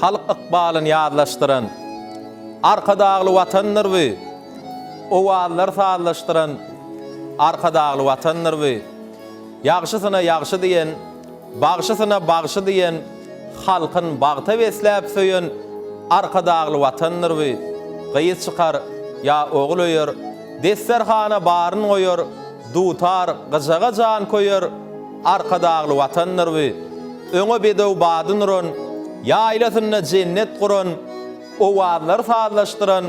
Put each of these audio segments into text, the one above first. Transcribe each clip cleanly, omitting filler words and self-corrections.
halk ıqbalını ýadlaşdyran, arkadagly watanlarby, owallar sağlaşdyran, arkadagly watanlarby, ýagşysyna ýagşy diýen, bagşysyna bagşy diýen, halkyn bagta besläp söýen, arkadagly watanlarby, gyýyt çykar, ýa ogul öýür, desserhana baryn goýur, dutar, gyjaga jan koýur, arkadagly watanlarby, öňe bedew badyn uran, ýaýlasyna cennet guran, owallar sağlaşdyran,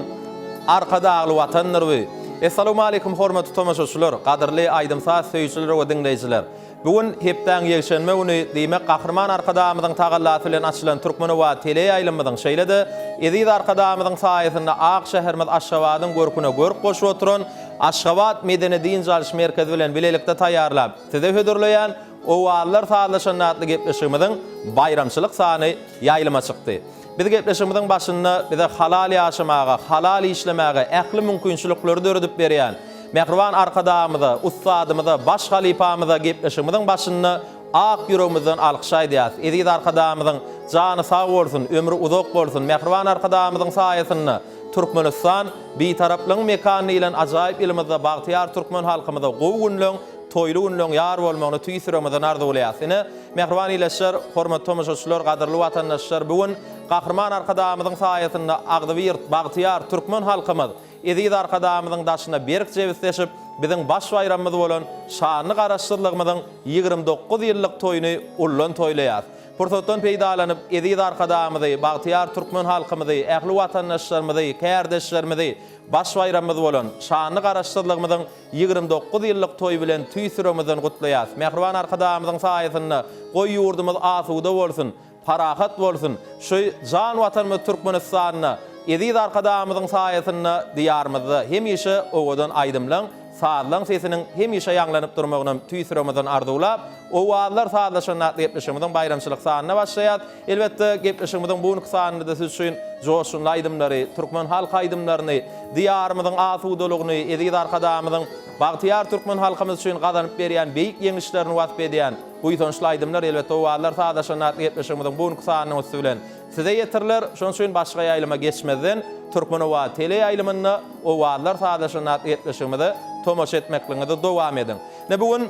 arkadagly watanlarby. Assalamu alaykum hormatly tomaşaçylar, gadyrly aýdymsaz söýçüler we dinleýijiler. Bugün hepden ýekşenme güni diýmek gahrman arkadamyzyň tagallasy bilen açylan Türkmenova tele ýaýlymyzyň şeýlede Ezid arkadamyzyň saýasynda Akşäherimiz Aşgabatyň görküne görk goşup oturan Aşgabat Medeni Din Jalş Merkezi bilen bilelikde taýýarlap size hödürleýän owallar sağlaşan atly gepleşigimiziň bayramçylyk sany ýaýlyma çykdy. Biz gepleşigimiziň başynda bize halal ýaşamaga, halal işlemäge ähli mümkinçilikleri döredip berýän Mehriban arkadamyza, ustadymyza, baş halifamyza gepleşigimiziň başynda ak ýüregimizden alkyşa edýäs. Ezid arkadamyzyň jany sag bolsun, ömrü uzak bolsun. Mehriban arkadamyzyň saýasynda Türkmenistan bitaraplyň mekany bilen ajaýyp ilimizde bagtyar türkmen halkymyza gowy toýly günlüň ýar bolmagyny tüýsüremeden arzu bolýar. Ine mehriban ileşler, hormatly tomaşaçylar, gadyrly watandaşlar, bugün gahrman arkadamyzyň saýasynda Agdybyr, bagtyar türkmen halkymyz Ezid arkadamyzyň daşyna berk jebisleşip biziň baş bayramymyz bolan şanly garaşdyrlygymyzyň 29 ýyllyk toýuny ullan toýlaýar. Pursatdan peýdalanyp Ezid arkadamyzy, bagtyar türkmen halkymyzy, ähli watandaşlarymyzy, kärdeşlerimizi baş bayramymyz bolan şanly garaşdyrlygymyzyň 29 ýyllyk toý bilen tüýsüremeden gutlaýar. Mehriban arkadamyzyň saýasynda goý ýurdumyz asuda bolsun, parahat bolsun. Şu jan watanymyz Türkmenistanyna Ezid arkadamyzyň saýasynda diýarymyzda hemişe owadan aýdymlaň sağlaň sesiniň hemişe ýanglanyp durmagyny tüýsüremeden ardulap owallar sağlaşan gepleşigimiziň bayramçylyk sanyna başlaýar. Elbetde gepleşigimiziň bu sanyny da siz üçin joşunly aýdymlary, türkmen halk aýdymlaryny, diýarymyzyň asudalygyny, Ezid arkadamyzyň bagtyar türkmen halkymyz üçin gazanyp berýän beýik ýeňişlerini watyp edýän bu ýytançly aýdymlar elbetde owallar sağlaşan gepleşigimiziň bu sanyny bilen size ýetirler. Şoň üçin başga ýaýlyma geçmeden Türkmenova tele ýaýlymyny owallar sağlaşan gepleşigimizde tomaş etmekliňizde dowam edin. Ne bugün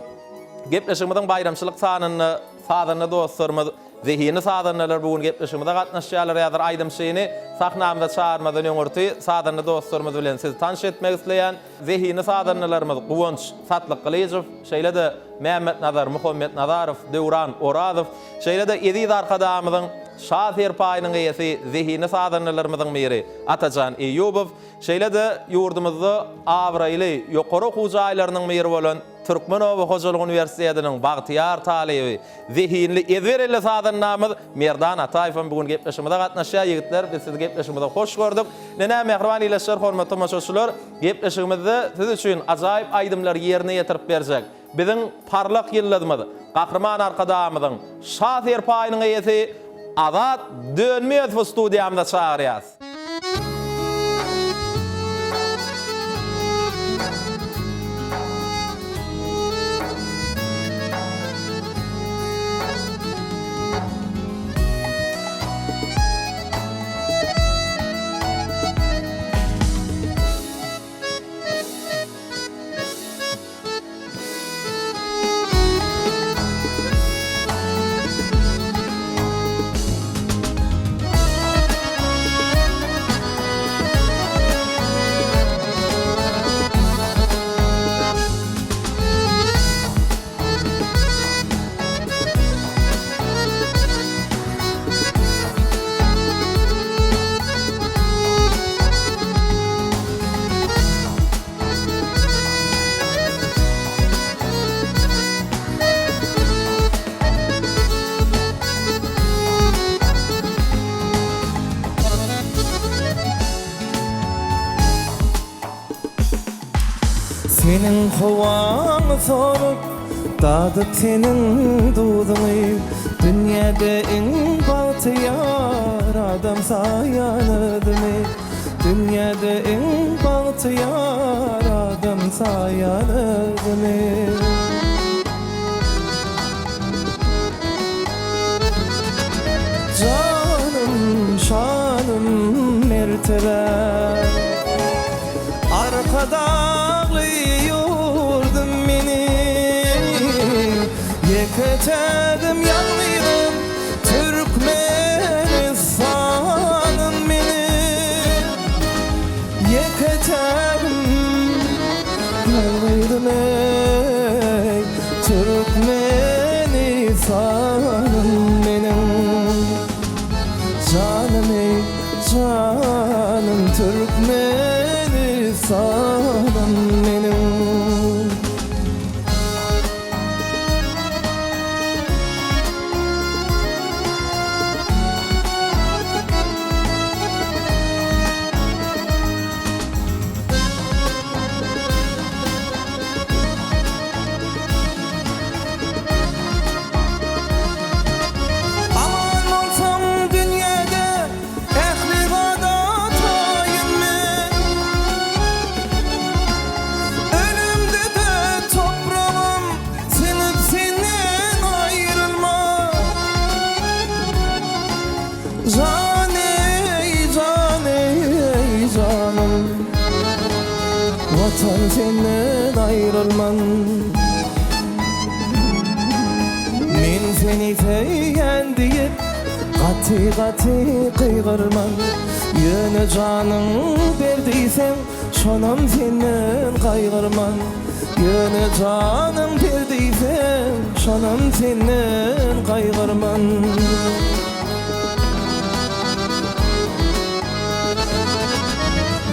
gepleşigimiziň bayramçylyk sanyny sadyny dostlarymyz zehini sadynylar bugün gepleşigimizde gatnaşýarlar ýa-da aýdym şeýini sahnamyzda çağırmadan öňürti sadyny dostlarymyz bilen siz tanış etmek isleýän zehini sadynylarymyz Guwanç Satlyk Gylyjew, şeýle-de Mehmet Nazar, Muhammed Nazarow, Dewran Orazow, şeýle-de Ezid arkadamyzyň şaher paýynyň eýesi zehini sadynylarymyzyň biri Atajan Eýubow, şeýle-de ýurdumyzda awraýly ýokary hujaýlarynyň biri bolan Türkmenowa Hojalyk Üniversitetining bagtyar talibi, zehinli ezberli sadynamyz Merdan Ataýew bugün gepleşigimizde gatnaşýar. Ýigitler, biz sizi gepleşigimizde hoş gördük. Näme mehriban ileşler, hormatly tomaşaçylar, gepleşigimizde siz üçin ajaýyp aýdymlar ýerine ýetirip berjek. Biziň parlak ýyllarymyz, gahrman arkadamyzyň şaher paýynyň eýesi Azat Dönmeýew studiýamyzda çağırýar. Senin hovaňy sorup, dady senin duduňy, dünýäde iň bagtyar adam saýanydymy, dünýäde iň bagtyar adam saýanydymy. Canım sever. Arkada yurdum meni, yeketedim yanmıydım Türkmenistan'ım meni. Yeketedim yanmıydım ey Türkmenistan'ım benim. Canım ey canım Türkmenistan'ım benim. Can ey can ey canım, vatan senden ayrılman. Men seni sevgen deyip qati kıygırman. Yöne canım berdiysen şonam senden kaygırman. Yöne canım berdiysen şonam senden kaygırman.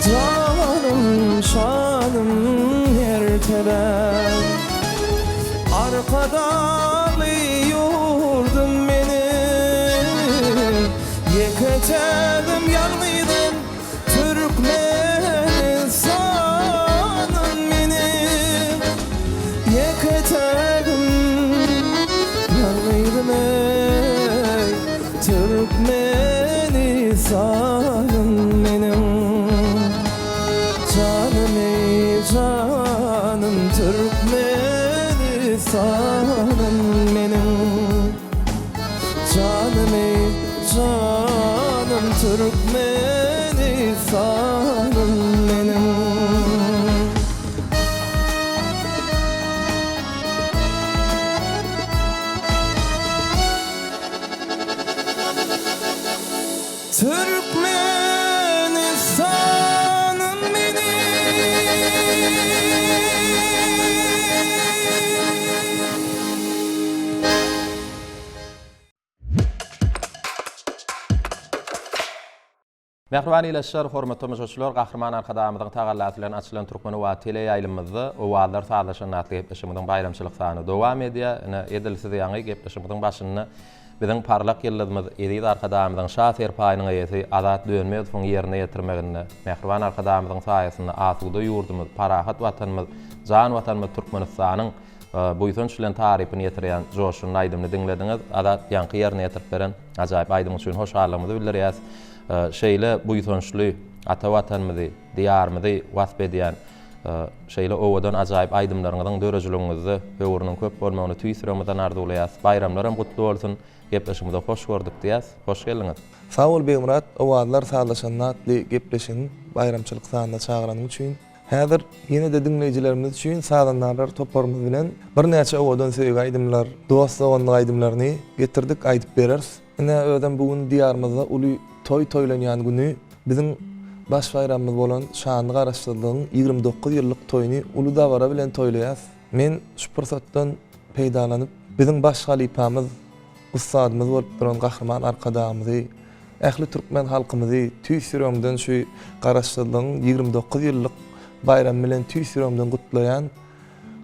Canım şanım yerteler, arkada yurdum beni. Yeketedim yanlıydım Türkmenistan'ım beni. Yeketedim yanlıydım ey Türkmenistan'ım benim. Canım ey canım Türkmenistan'ım benim. Canım ey canım Türkmenistan'ım benim. Türkmenistan'ım benim. Mehriban ileşler, hormatly tamaşaçylar, gahrman arkadamyzyň tagallat bilen açylan Türkmen we tele ýaýlymyzda owazlar saglaşanatly gepleşmegden bayramçylyk sany dowam edýär. Ene edilse ýangy gepleşmegden başyny biziň parlak ýyldymyz Edid arkadamyzyň şaher paýynyň eýesi Azat Dönmezowyň ýerine ýetirmeginde mehriban arkadamyzyň saýasynda asuda ýurdumyz, parahat watanymyz, jan watanymyz Türkmenistanyň buýsunçylan tarypyny ýetirýän joşuny aýdymly diňlediňiz. Azat ýanky ýerine ýetirip beren ajaýyp aýdym üçin hoşallygymyzy bildirýäs. Şeýle buýsunçly ata watanymyzy, diýarymyzy wasp edýän şeýle owadan ajaýyp aýdymlaryňyzyň dörejiliginizi öwrüniň köp bolmagyny tüýsüremizden arzuwlaýas. Bayramlaryň gutly bolsun. Gepleşigimize hoş gördük diýäs. Hoş geldiňiz. Sağ ol Beýmurat, owazlar saglaşanatly gepleşiň bayramçylyk sanyna çagyranyň üçin. Häzir ýene de dinleýijilerimiz üçin saganlar toparymyz bilen bir näçe owadan söýgän aýdymlar, dost owanlyk aýdymlaryny getirdik, aýdyp bereriz. Ene ödem bugün diýarymyzda uly toy toylanýan güni biziň baş bayramymyz bolan şanly garaşdyrlygyň 29 ýyllyk toýuny uly dawara bilen toýlaýas. Men şu pursatdan peýdalanyp biziň baş halypamyz, ustadymyz bolup duran gahrman arkadamyzy, ähli türkmen halkymyzy tüýsüremden şu garaşdyrlygyň 29 ýyllyk bayram bilen tüýsüremden gutlaýan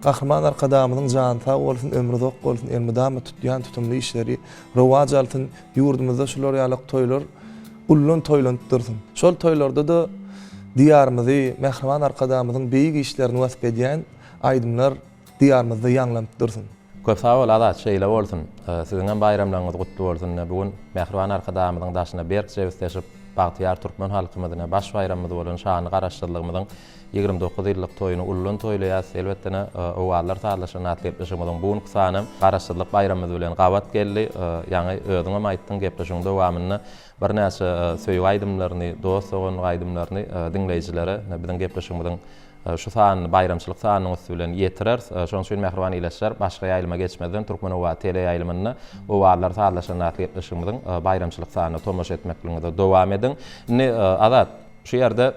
gahrman arkadamyzyň jany sag bolsun, ömrü zok bolsun, elmydamy tutýan tutumly işleri rowaj altyn ýurdumyzda şular ýalyk toýlar ullun toýlanyp dursun. Şol toýlarda da diýarymyzy, mehriban arkadamyzyň beýik işlerini wasp edýän aýdymlar diýarymyzda ýanglanyp dursun. Köp sağ ol Azat, şeýle bolsun. Siziň bayramlaryňyz gutly bolsun. Bugün mehriban arkadamyzyň daşyna berk jebisleşip Bagtyar Türkmen halkymyzyna baş bayramymyz bolan şany garaşdyrlygymyzyň 29 ýyllyk toýuny ullan toýlaýas. Elbetde o wagtlar taýlaşan atletleşigimiň bu sany garaşdyrlyk bayramymyz bilen gabat geldi. Ýani özüňem aýtdyň gepleşigiň dowamyny bir näçe söýgü aýdymlaryny, dost bolan aýdymlaryny dinleýijilere biziň gepleşigimiň şu sany bayramçylyk sanyny bilen ýetirer. Şoň üçin mehriban ileşler başga ýaýlyma geçmeden Türkmen Owa tele ýaýlymany o wagtlar taýlaşan atletleşigimiň bayramçylyk sanyny tomaş etmek bilen dowam ediň. Azat şu ýerde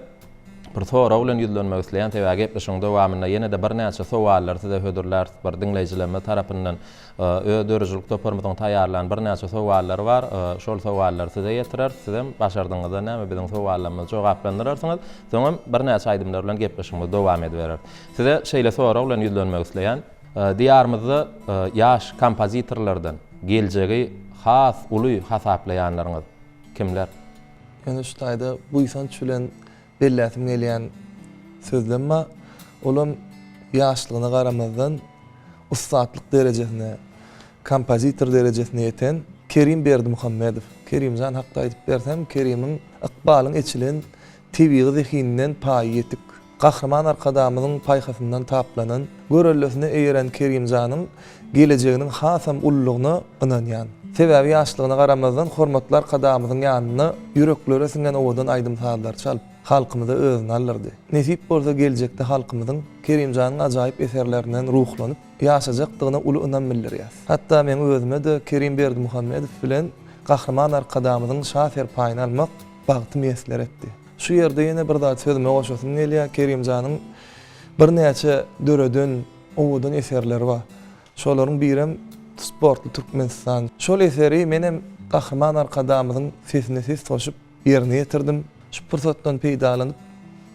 bir soraw bilen ýüzlenmek isleýän täze gepleşigiň dowamyna ýene de bir näçe sowallar size hödürler bir dinleýijilerimiz tarapyndan dörjülük toparmyzyň taýýarlanan bir näçe sowallar bar. Şol sowallar size ýetirer. Sizem başardyňyzda näme biziň sowallarymyza jogaplandyrarsyňyz, soňra bir näçe aýdymlar bilen gepleşigimiz dowam ediberer. Size şeýle soraw bilen ýüzlenmek isleýän diýarymyzda ýaş kompozitorlardan geljegi has uly hasaplaýanlaryňyz kimler? Yani şu taýda bu insan bilen belläsim gelýän sözlenme olam ýaşlygyna garamazdan ustatlyk derejesine, kompozitor derejesine ýeten Kerim Berdimuhammedow. Kerimjan hakda aýdyp bersem, Kerimiň ykbalyň içilen tebigy zehininden paý ýetik. Gahrman arkadamyzyň paýhasyndan taplanan, görellesine eýeren Kerimjanyň gelejeginiň hasam ullugyny ynanýan. Sebäbi ýaşlygyna garamazdan hormatlar kadamyzyň ýanyna ýüreklere singen owadan aýdym saatlar çalyp halkymyza özüni alyrdy. Nesip bolsa geljekde halkymyzyň Kerimjanyň ajaýyp eserlerinden ruhlanyp ýaşajakdygyna uly ynam bildirýär. Hatda men özüme de Kerim Berdimuhammedow bilen gahrman arkadamyzyň şafer paýyny almak bagty mesler etdi. Şu ýerde ýene bir daha sözüme goşasym gelýär. Kerimjanyň bir näçe döreden owadan eserleri bar. Şolaryň birem Sportly Türkmenistan. Şol eseri menem gahrman arkadamyzyň sesine ses toşup ýerine ýetirdim. Şu pursatdan peýdalanyp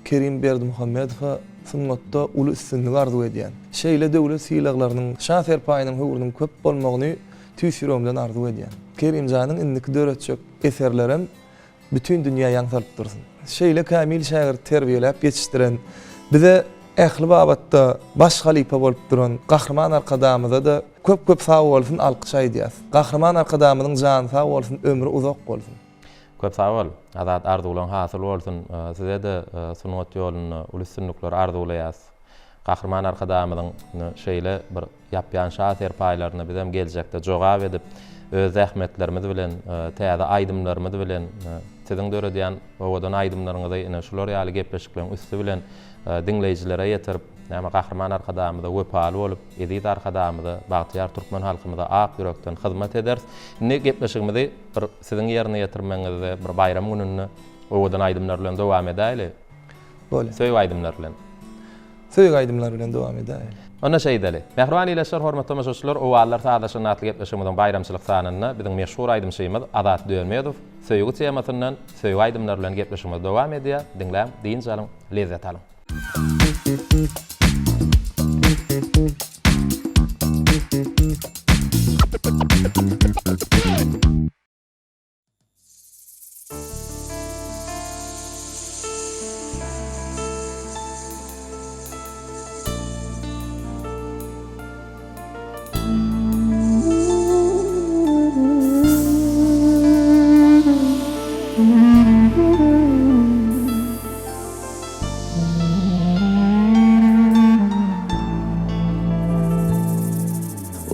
Kerim Berdimuhammedowa sungatda uly üstünlük arzu edýän. Şeýle döwlet syýlaklarynyň şafer paýynyň höwrüniň köp bolmagyny tüýsürümden arzu edýän. Kerimjanyň indiki döretçek eserlerim bütün dünýä ýaňsalyp dursun. Şeýle kamil şagirt terbiýelep ýetişdiren, bize ähli babatda baş halipa bolup duran gahrman arkadamyza da köp sag bolsun, alkyş aýdýas. Gahrman arkadamynyň jany sag bolsun, ömrü uzak bolsun. Köp sag bol. Azat arzuwlaryň hasyl bolsun. Size de sungat ýoluny ulysynlyklar arzuwlaýas. Gahrman arkadamynyň şeýle bir ýapýan şaher paýlaryny bizem geljekde jogap edip öz zähmetlerimiz bilen, täze aýdymlarymyz bilen siziň döredýän owadan aýdymlaryňyzy ine şular ýaly gepleşikleň üstü bilen dinleýijilere ýetirip, näme gahrman arkadamyda wepaly bolup, edit arkadamyda Bagtyar Türkmen halkymyza ak ýürekden hyzmat eder. Ne gepleşigimizi bir siziň ýerine ýetirmeňizde bir bayram gününi owadan aýdymlar bilen dowam edäýli. Bole. Söýgü aýdymlar bilen. Söýgü aýdymlar bilen dowam edäýli. Ona şeýdeli. Mehriban ileşler, hormatly tamaşaçylar, o wagtlar taýlaşan atly gepleşigimiň bayramçylyk sanyny biziň meşhur aýdymçymyz Azat Dönmeýedow söýgü temasynyň söýgü aýdymlar bilen gepleşigimiz dowam edýär. Dinläm, diýin jalyň, lezzet alyň.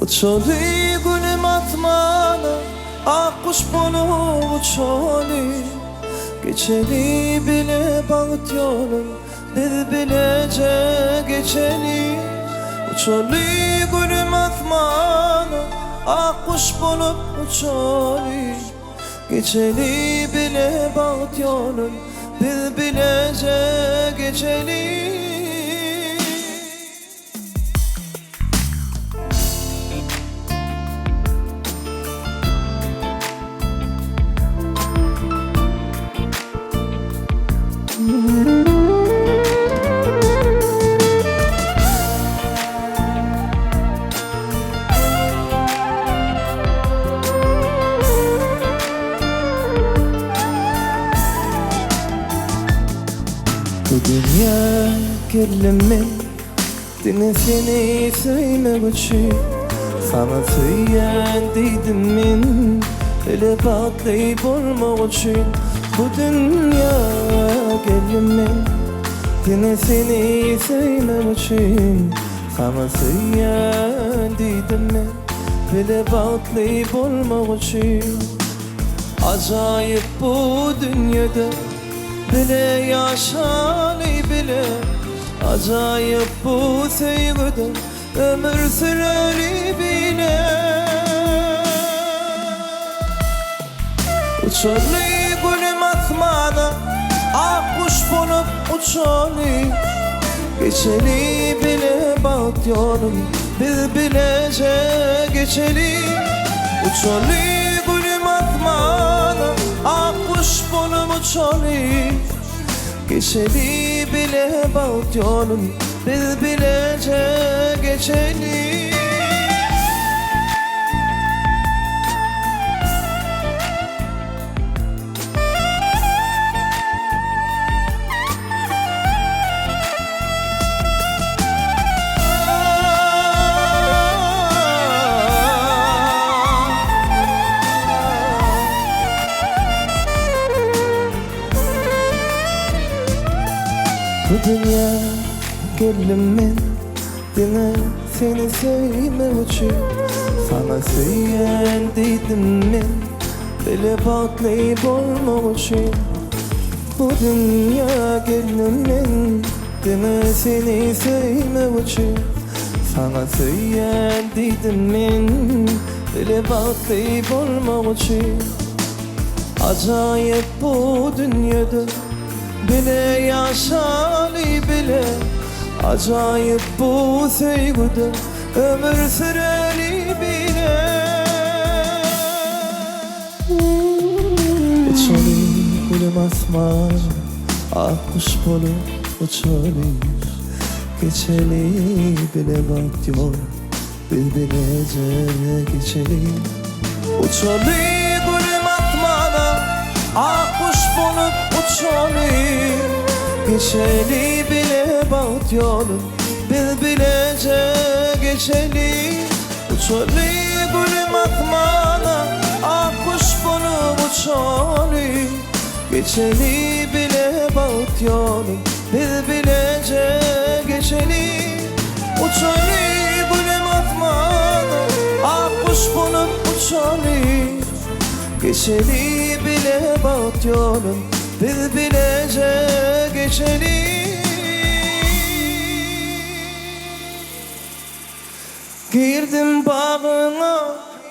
Uçalı gülüm atmana, ak kuş bolup uçalı. Geçeli bile bağıt yolum, biz bilece geçeli. Uçalı gülüm atmana, ak kuş bolup uçalı. Geçeli bile bağıt yolum, biz bilece geçeli. Bu dünya kirlenmen, dini seni söylemek için. Sana söyleyen dedim men, öyle patlayıp olmak için. Bu dünya geldim yine seni sevmem için sana söyledim ben bile batlayıp olmak için acayip bu dünyada bile yaşanı bile acayip bu sevgide ömür süreli bile uçalı gülüm asmana ak kuş bulup uçalı geçeli bile bat yolum biz bilece geçeli uçalı gülüm asmana ak kuş bulup uçalı geçeli bile bat yolum biz bilece geçeli Bu dünya geldim ben yine seni sevmek için sana söyledim ben bile patlayıp olmak için Bu dünya geldim ben yine seni sevmek için sana söyledim ben bile patlayıp olmak için acayip bu dünyada bile yaşalı bile acayip bu sevgide ömür süreli bile uçalı gülüm asman ak kuş bulup uçalı geçeli bile bak yol bilbilece geçeli uçalı gülüm asmana ak kuş bulup uçalı geçeli bile bat yolum biz bilece geçeli uçalı gülüm atmana ak kuş bulup uçalı geçeli bile bat yolum biz bilece geçeli uçalı gülüm atmana ak kuş bulup uçalı geçeli bile bat yolum biz bilece geçeli Girdim bağına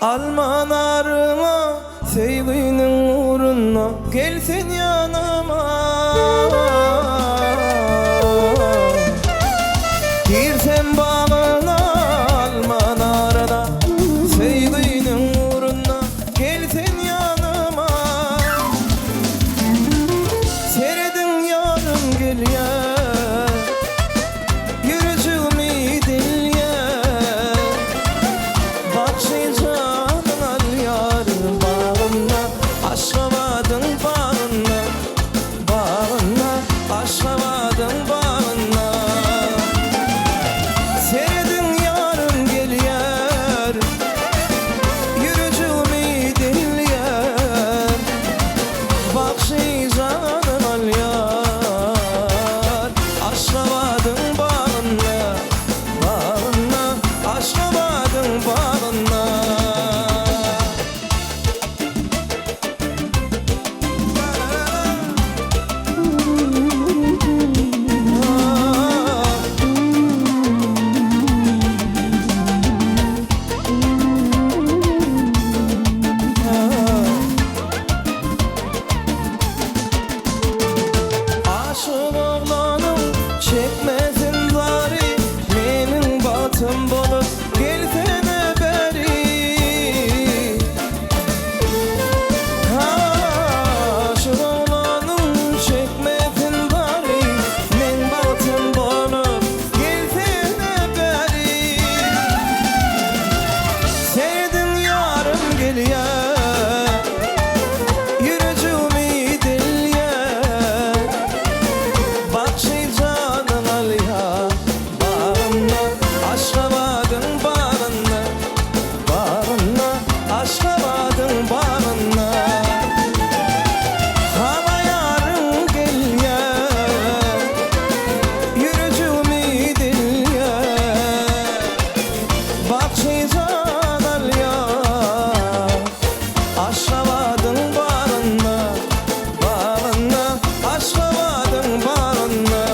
almanarına sevginin uğruna gelsin yanıma Girsem bağına almanarına sevginin uğruna gelsin yanıma Seredin yarım gel ya Yürücüğümü dil ya Bakşayacağın al yarım bağımda Aşkamadın bağımda dalya Aşgabat'ın bağrında Aşgabat'ın bağrında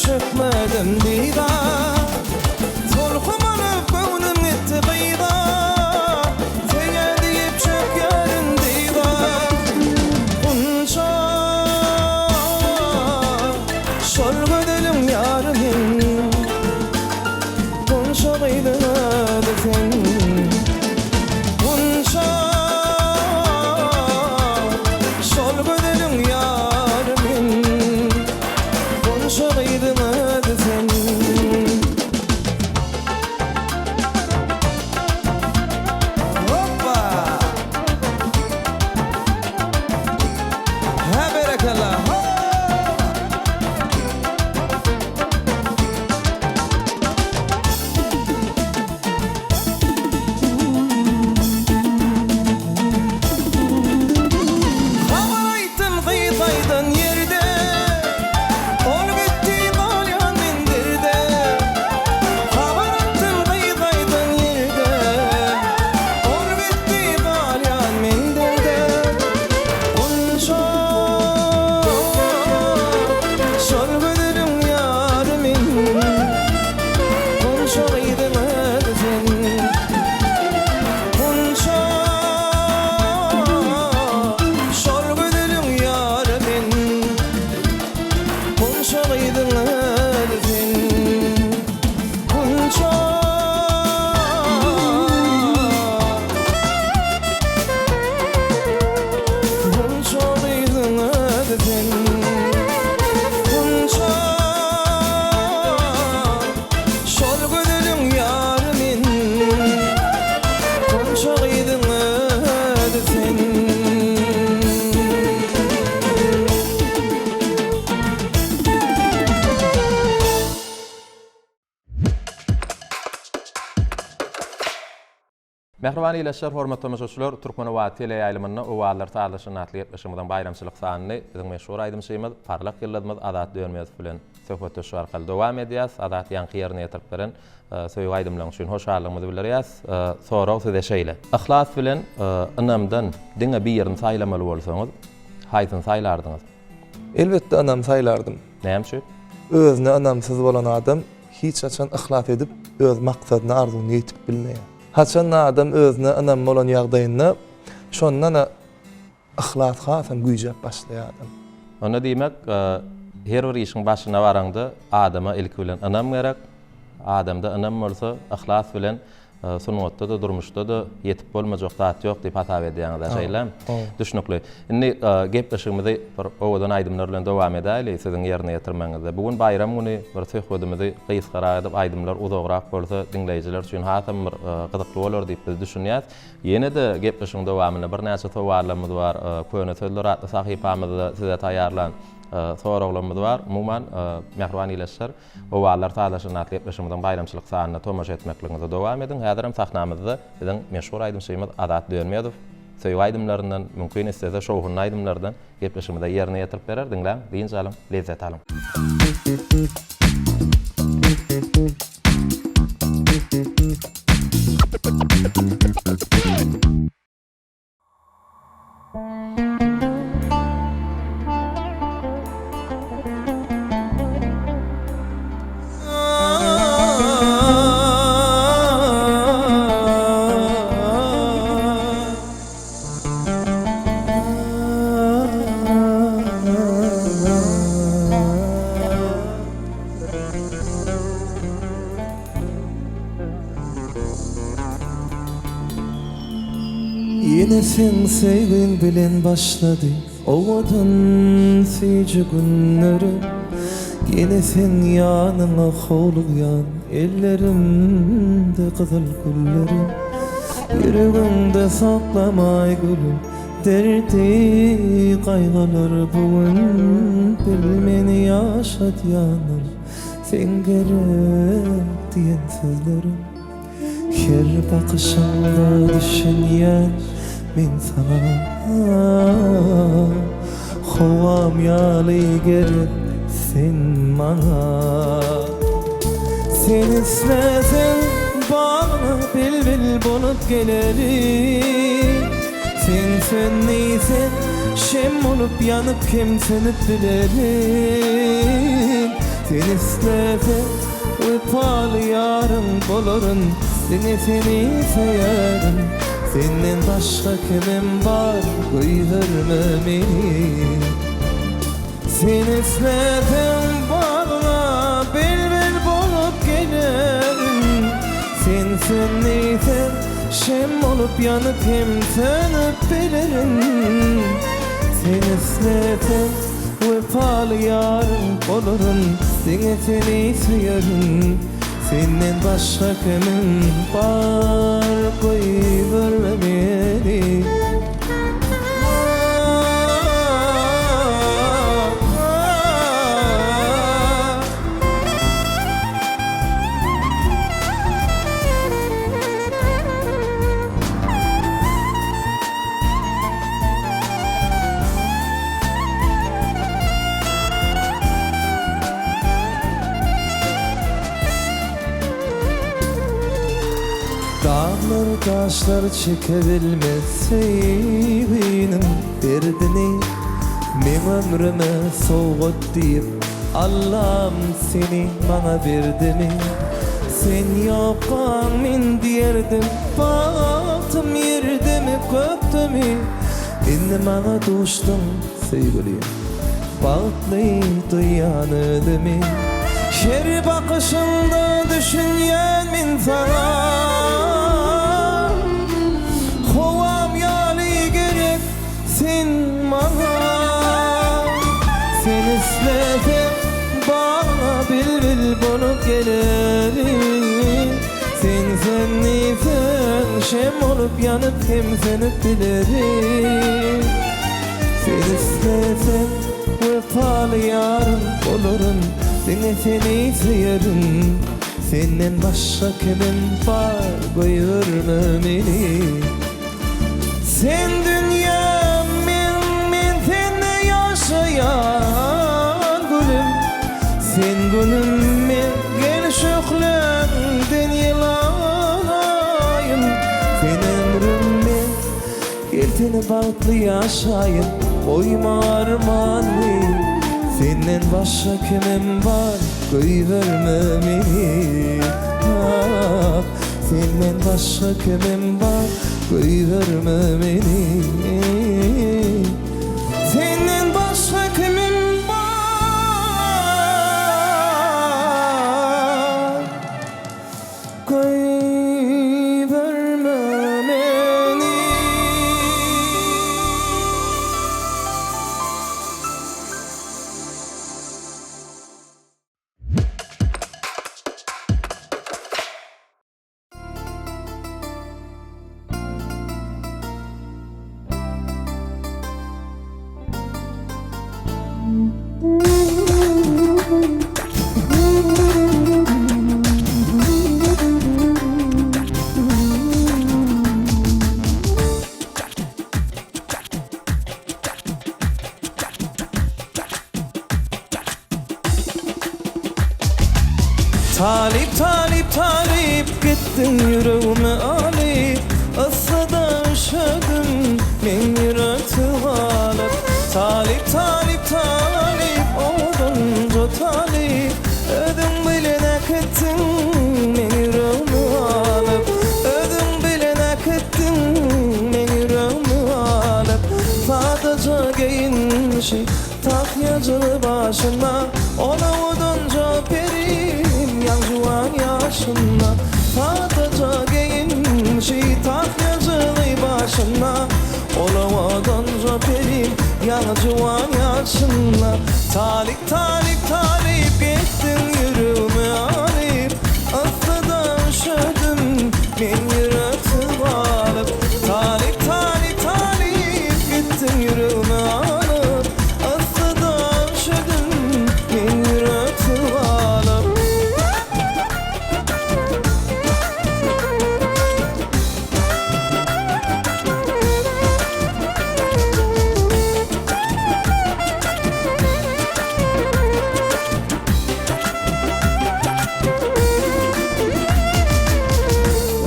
Çökmedim dida Solkum alıp gönlüm gitti gıyda Sene deyip çök yarın dida Bunca Şol gödelim yarın Bunca gıydı sen Bunca Şol gödelim yarın Bunca gıydı sen Hoppa Ha berekallah Haber aytım gıydaydın yerde Ol gitti dalyan mindirde Haber aytım gıydaydın yerde Ol gitti dalyan mindirde Bunca Şol gödelim yarımın Bunca gıydın sen Bunca Şol gödelim yarımın Bunca gıydın sen Bunca Bunca gıydın sen Bunca Şol gödelim yarımın Bunca gıydın sen Mehriban ileşler, hormatly tamaşaçylar, Türkmen Owa tele ýaýlymyny owalar taýlaşyny atly etmişimden bayramçylyk sanyny bizim meşhur aýdymşymyz parlak ýyldymyz Adat Dönmez bilen söhbetde şu arkaly dowam edýäs. Adat ýanky ýerine ýetirip beren söýüň aýdymlaryň üçin hoşallygymy bildirýäs. Sonra size şeýle. Ihlas bilen ynamdan diňe bir ýerini saýlamaly bolsaňyz, haýsyn saýlardyňyz? Elbetde anam saýlardım. Näme? Özüne anamsyz bolan adam hiç açan ihlas edip öz maksadyny arzuny ýetip bilmeýär. Haçan adam özüne anam bolan ýagdaýynda şondan ihlas hasan güýjep başlaýar adam. Ona diýmek, her bir işiň başyna baranda adama ilki bilen anam gerek. Adamda anam bolsa, ihlas bilen sunatda da durmuşda da yetip bolmajak zat ýok diýip hatap edýäňiz şeýle. Düşnükli. Indi gepleşigimizi bir owadan aýdymlar bilen dowam edäýli, siziň ýerine ýetirmeňizde. Bugun bayram güni bir söhbetimizi gysgara edip aýdymlar uzagrak bolsa dinleýijiler üçin hasam bir gyzykly bolar diýip biz düşünýäs. Ýene de gepleşigiň dowamyna bir näçe towarlarymyz bar, köne sözler atly sahypamyzda size taýýarlan soraglymyz bar. Umuman mehriban ileşler, owalar taýlaşyny atly etmişimden bayramçylyk sanyna tomaşa etmekligiňizde dowam edin. Häzirim sahnamyzda biziň meşhur aýdymşymyz Adat Dönmezow söýüň aýdymlaryndan mümkin istese şowhun aýdymlardan gepleşimizde ýerine ýetirip berer. Diňläň, diýinjalym, lezzet alym. Yine sen sevgin bilen başladı ovadan seyce günleri. Yine sen yanına hovlayan ellerimde kızıl gülleri. Yüreğimde saklamay gülüm derdi kaygılar bugün. Bilmeni yaşat yanım sen gerek diyen sözlerim. Her bakışımda düşünyen min sana Hovam yalı gerek sen bana. Sen istesen bana bilbil bulup gelelim. Sen sönliysen şem olup yanıp kim sönüp bilerim. Sen istesen öpalı yarın bolorun. Seni sayarım. Senden başka kimim var koyverme beni. Sen isledin bana bilbil bulup gelirim. Sen sönliysen şem olup yanıp hem sönüp bilirim. Sen isledin vefalı yarın olurum. Seni sayarım. Senden başka kimim var koyverme beni. Dağlar taşlar çekebilmez sevginim derdini. Men ömrüme soğut deyip Allah'ım seni bana verdi mi? Sen yokan men diyerdim baktım yerde mi kökte mi? Endi bana düştün sevgilim bağıtlıydı yanıdı mi? Her bakışında düşünyen min sana Hovam yali gerek sen bana. Sen isledin bana bilbil bulup gelelim. Sen sönliysen şem olup yanıp hem sönüp dilerim. Sen isledin vefalı yarın olurum. Seni sayarım. Senden başka kimim var koyverme beni. Sen dünyam men sende yaşayan gülüm. Sen gülüm men gel şöhlemden yılanayım. Sen ömrüm men gel seni bağıtlı yaşayın. Koyma armanı. Senden başka kimim var koyverme beni. Senden başka kimim var koyverme beni. Senden başka kimim var koyverme beni. Talip talip talip gittin yüreğime alip. Isıda üşüdüm men yürekti alıp. Talip talip talip olunca talip. Ödüm bilene gittin men yüreğime alıp. Ödüm bilene gittin men yüreğime alıp. Sadece giyinmişi takyacılı başına. Ona udunca perim yancıvan yaşına. Sadece giyinmişi takyacılı başına. yaşına Olamadan raperim yana civan yaşına Talip talip talip gittin yürüme alip Aslıdan üşüdüm men yürekti alıp Talip talip talip gittin yürüme alıp Aslıdan üşüdüm men yürekti alıp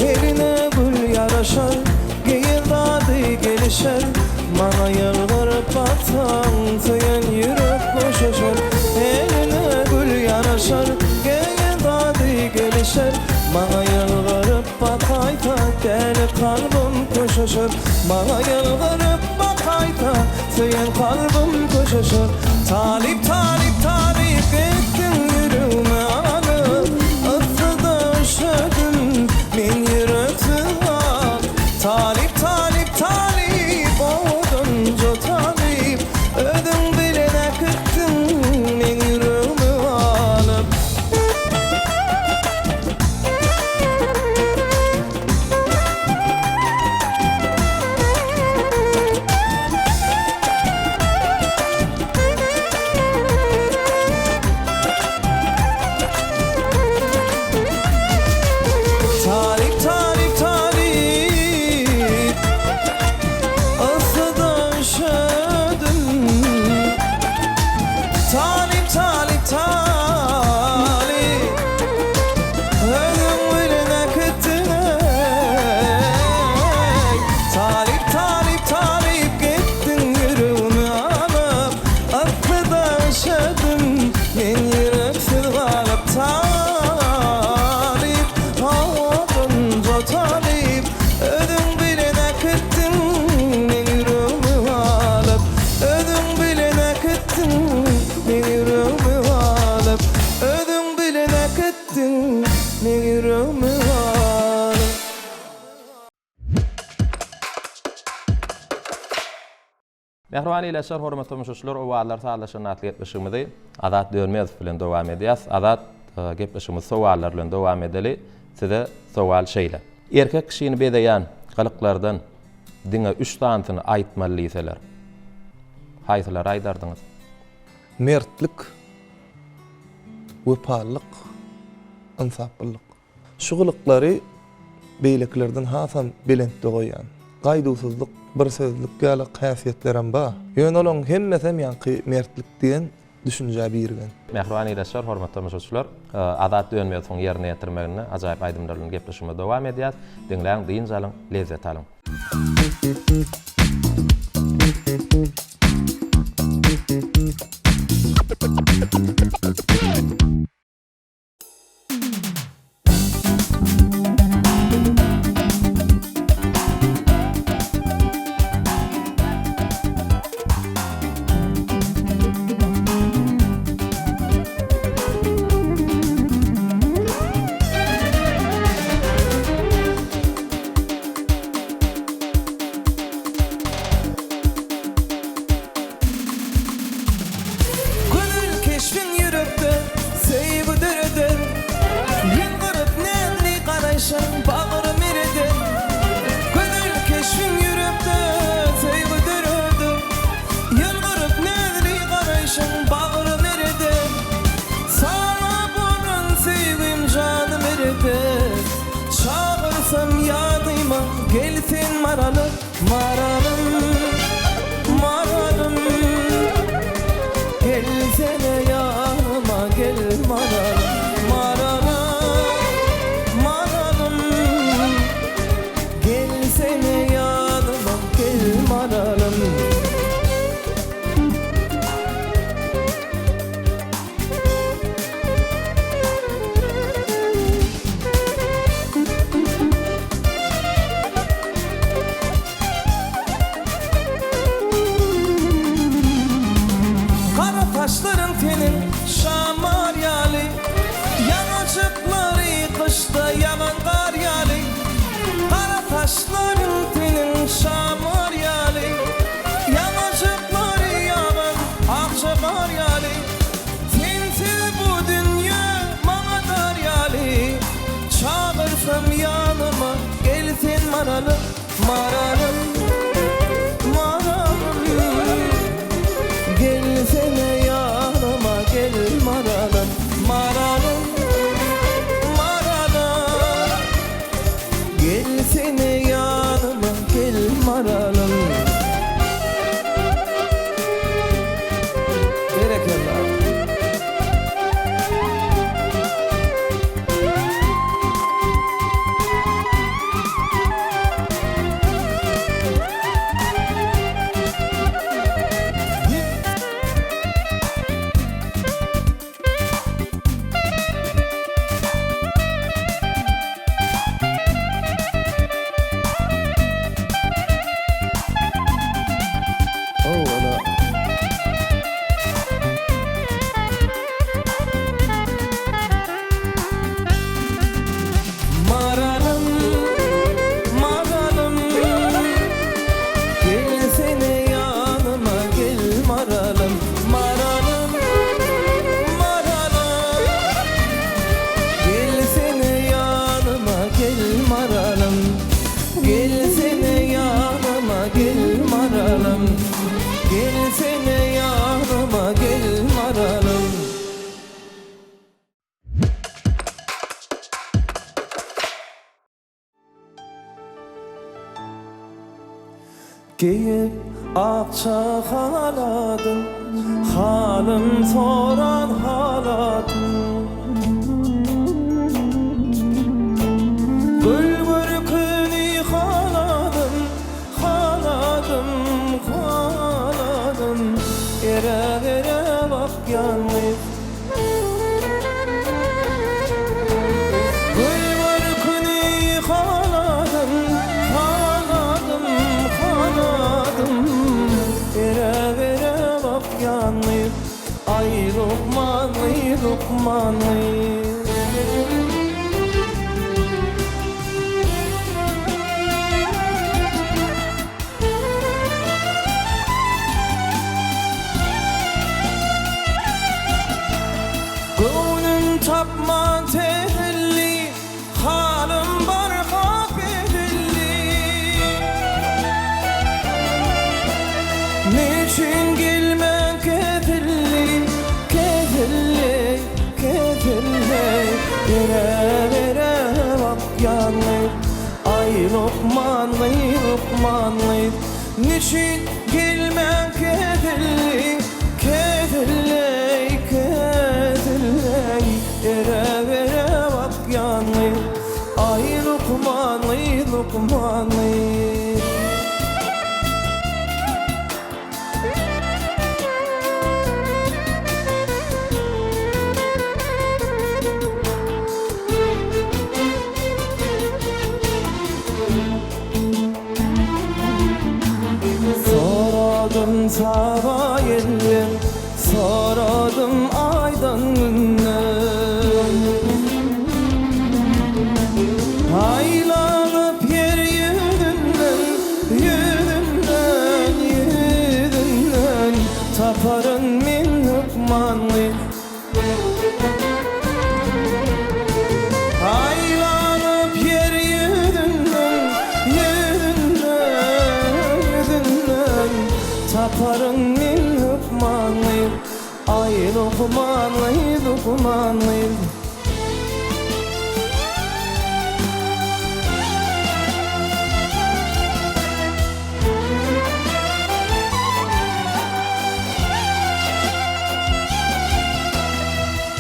Eline gül yaraşar, geyin dadı gelişer Bana yalvarıp batan, sayan yürek koşuşar Eline gül yaraşar, geyin dadı gelişer Bana yalvarıp bakayta, deli kalbim koşuşar Bana yalvarıp bakayta, sayan kalbim koşuşar Talip talip talip gittin yürüme alıp Aslıda üşüdüm men yürekti al Talip talip talip oduncu talip Ödün bilene kıttın men yüreğimi alıp Talip talip talip Aslıdan üşüdüm Talip talip talip Ödüm bilene kıttın Talip talip talip gittin yürüme alıp Aslıdan üşüdüm men yüreksiz kalıp Talip oduncu talip Ödüm bilene kıttın men yüreğimi alıp Ödüm bilene kıttın men yüreğimi alıp Ödüm bilene kıttın men yüreğimi alıp Mehruan ileşer hormatly müşüşler o wagtlar sağlaşan atletmişimizi Azat Dönmez bilen dowam edýäs. Azat gepleşimiz sowallar bilen dowam edeli. Size sowal şeýle. Erkek kişini bedeýän galyklardan diňe 3 tanysyny aýtmalydyseler. Haýsylar aýdardyňyz? Mertlik, wepalyk, insaplyk. Şu gılıklary beýleklerden hasan bilentde goýan. Gaýdusuzlyk, bir sözlük ýaly häsiýetlerem ba. Ýöne olaň hemmesem ýanky mertlik diýen düşünje birgen. Mehruan ileşer hormatly müşüşler Azat Dönmez soň ýerine ýetirmegine ajaýyp aýdymlar bilen gepleşime dowam edýäs. Diňläň diýin jalyň, lezzet alyň. Gönül keşfin yürekte seybi dürüdü Yılgırıp nemli karayşan bağırım eridi Gönül keşfin yürekte seybi dürüdü Yılgırıp nemli karayşan bağırım eridi Sana bunun sevgim canım eridi Çağırsam yadıma gelsin maralım maralım maralım Gelsene yanıma gel maralım maralım maralım Gelsene yanıma gel maralım maralım, maralım, maralım. Gelsene yanıma gel maralım, maralım, maralım. Gelsene yanıma gel maralım. Berekeler. Maralım, maralım. Gelsene yanıma gel maralım, maralım, maralım. Gelsene yanıma gel maralım. Gelsene yanıma gel maralım. Gelsene yanıma gel maralım. Giyip akça haladın, halım soran haladın. Gülbür kını haladım, haladım, haladım. Ere vere bak yanmayıp. Gülbür kını haladım, haladım, haladım. Ere vere bak yanmayıp. Ay Lokmanlı, Lokmanlı. Gönlüm tapman tehelli, halim barha belli. Niçin gelmen kefelli, kefelli, kefelli. Vere vere bak yanlayıp. Ay Lokmanlı, Lokmanlı. Niçin gelmen kefelli, kefelli, kefelli. Ere vere bak yanlayıp. Ay Lokmanlı, Lokmanlı. Soradım sabah ellim, soradım aydan günden. Aylanıp yeryüzünden, yüzünden, yüzünden. Taparın min hükmanlı. Aylanıp yeryüzünden, yüzünden, yüzünden. Taparın min hükmanlı. Ay Lokmanlı, Lokmanlı.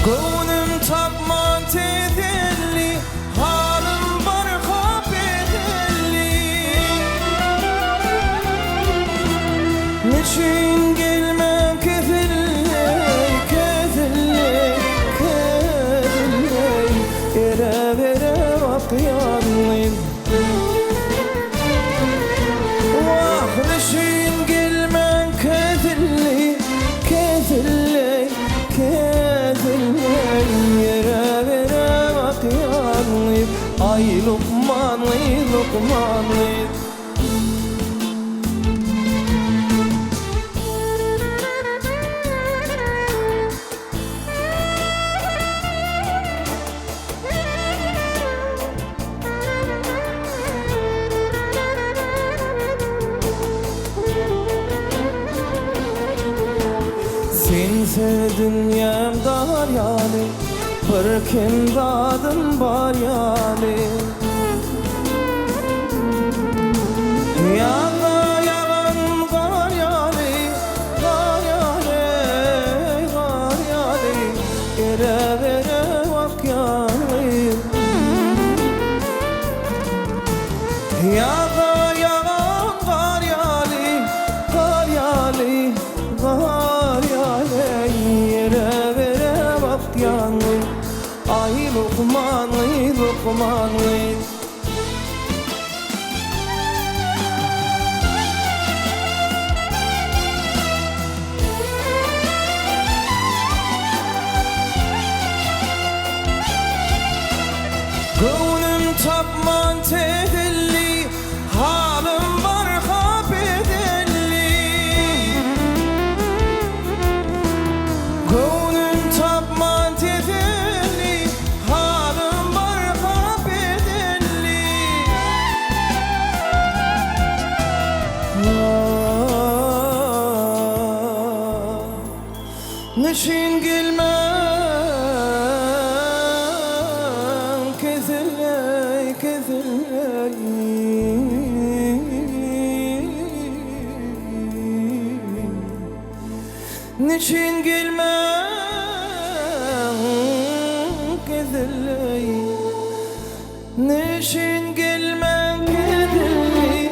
Gönlüm tapman tezelli, halim barha bedelli. Niçin gelmen kefelli, kefelli, kefelli. Ere vere bak yanlayıp. Vah niçin gelmen kefelli, kefelli, kefelli. Ere vere bak yanlayıp. Ay Lokmanlı, Lokmanlı. Sense dünyam dar yani, bir kendadım var yani. Yana yalan var yani, var yani, var yani. Ere vere vak yani. Yana yalan var yani, var yani, var yani. Ere vere vak yani. Ay Lokman'ı, Lokman'ı. Gönlüm tapman tedelli, halim var ha bedelli. Gönlüm tapman tedelli, halim var ha bedelli. Neşin gelmez Niçin gelmem kedilley, niçin gelmem kedilley,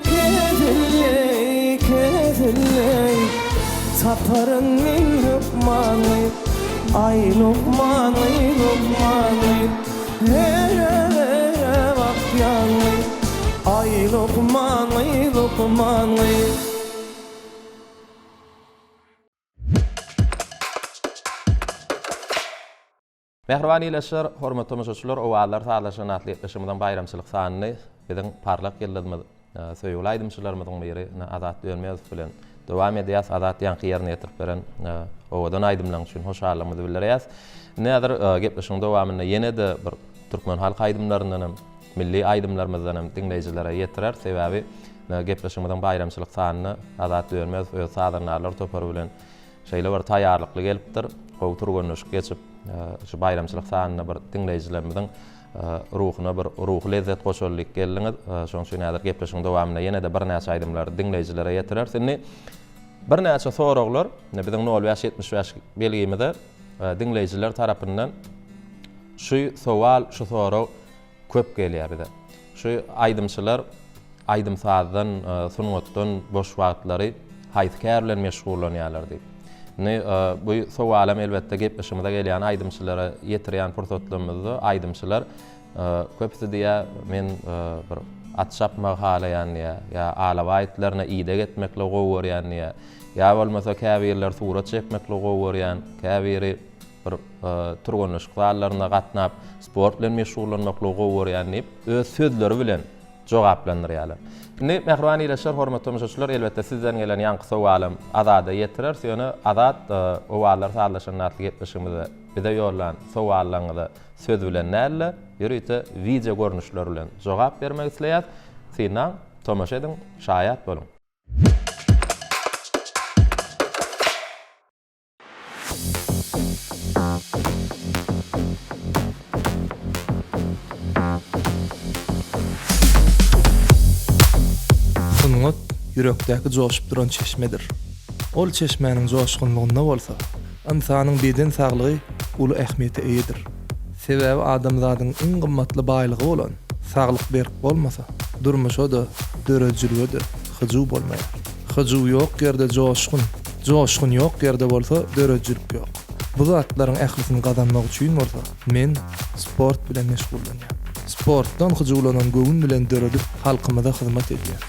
kedilley, kedilley. Taparın min Lokman'ı, ay Lokman'ı, Lokman'ı. Here vak yani, ay Lokman'ı, Lokman'ı. Mehriban ileşler, hormatly tamaşaçylar, owalar sağlaşan atletleşimden bayramçylyk sanyny biziň parlak ýyldymyz söýgüli aýdymçylarymyzyň biri Azat Dönmez bilen dowam edýäs. Azat ýanky ýerine ýetirip beren owadan aýdymlaryň üçin hoşallygymyzy bildirýäs. Näder gepleşiň dowamynda ýene de bir türkmen halk aýdymlaryndan, milli aýdymlarymyzdan dinleýjilere ýetirer. Sebäbi gepleşimden bayramçylyk sanyny Azat Dönmez öz sadarnarlar topary bilen şeýle bir taýýarlykly gelipdir. Gowtur görnüş geçip şu bayramçylyk sanyny bir dinleýijilerimizin ruhuna bir ruh lezzet goşulyk geldiňiz. Şoň üçin näder gepleşiň dowamynda ýene de bir näçe aýdymlary dinleýijilere ýetirer. Seni bir näçe soraglar biziň 0-70 belgimizde dinleýijiler tarapyndan şu sowal, şu sorag köp gelýär bize. Şu aýdymçylar aýdym sazdan, sungatdan boş wagtlary haýsykär bilen meşgullanýarlar diýip. Bu sowalam elbetde gepleşimizde gelýän aýdymçylara ýetirýän pursatlarymyzdy. Aýdymçylar köpsi diýär men bir atşapmak halaýan ýa alaba aýtlaryna ýyda getmekle gowurýan ýa bolmasa käbirler surat çekmekle gowurýan, käbiri bir turganyş gallaryna gatnap sport bilen meşgullanmakle gowurýan diýip öz sözleri bilen jogaplandyrýarlar. Ne mehriban ileşer, hormatly tamaşaçylar, elbetde sizden gelen ýanky sowalam Azada ýetirer. Şonu Azat owalar sağlaşan natly gepleşigimizde bize ýollan sowallaryňyzy söz bilen näle, ýürüýte video görnüşleri bilen jogap bermek isleýär. Siňa tomaşa ediň, şaýat boluň. Sungat yürekdäki joşup duran çeşmedir. Ol çeşmäniň joşgunlygynda bolsa, insanyň beden saglygy uly ähmiýete eýedir. Sebäbi adam zadyň iň gymmatly baýlygy bolan saglyk berip bolmasa, durmuşa da, dörejilige de hyjy bolmaýar. Hyjy ýok ýerde joşgun, joşgun ýok ýerde bolsa dörejilik ýok. Bu zatlaryň ählisini gazanmak üçin bolsa, men sport bilen meşgullanýar. Sportdan hyjylanan göwün bilen döredip halkymyza hyzmat edýär.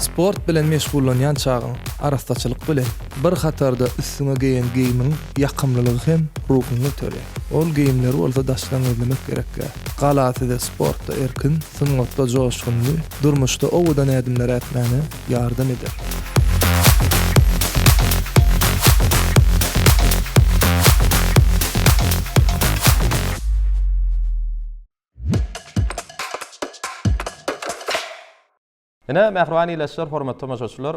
Sport bilen meşgullanýan çagyň arastaçylyk bilen bir hatarda üstüne geýen giyimiň ýakymlylygy hem ruhuny töler. Ol giyimleri bolsa daşdan özlemek gerekkä. Galatyda sportda erkin, sungatda joşgunly, durmuşda owadan ädimler etmäne ýardam eder. Ine mehrwanileşler, hormatly tamaşaçylar,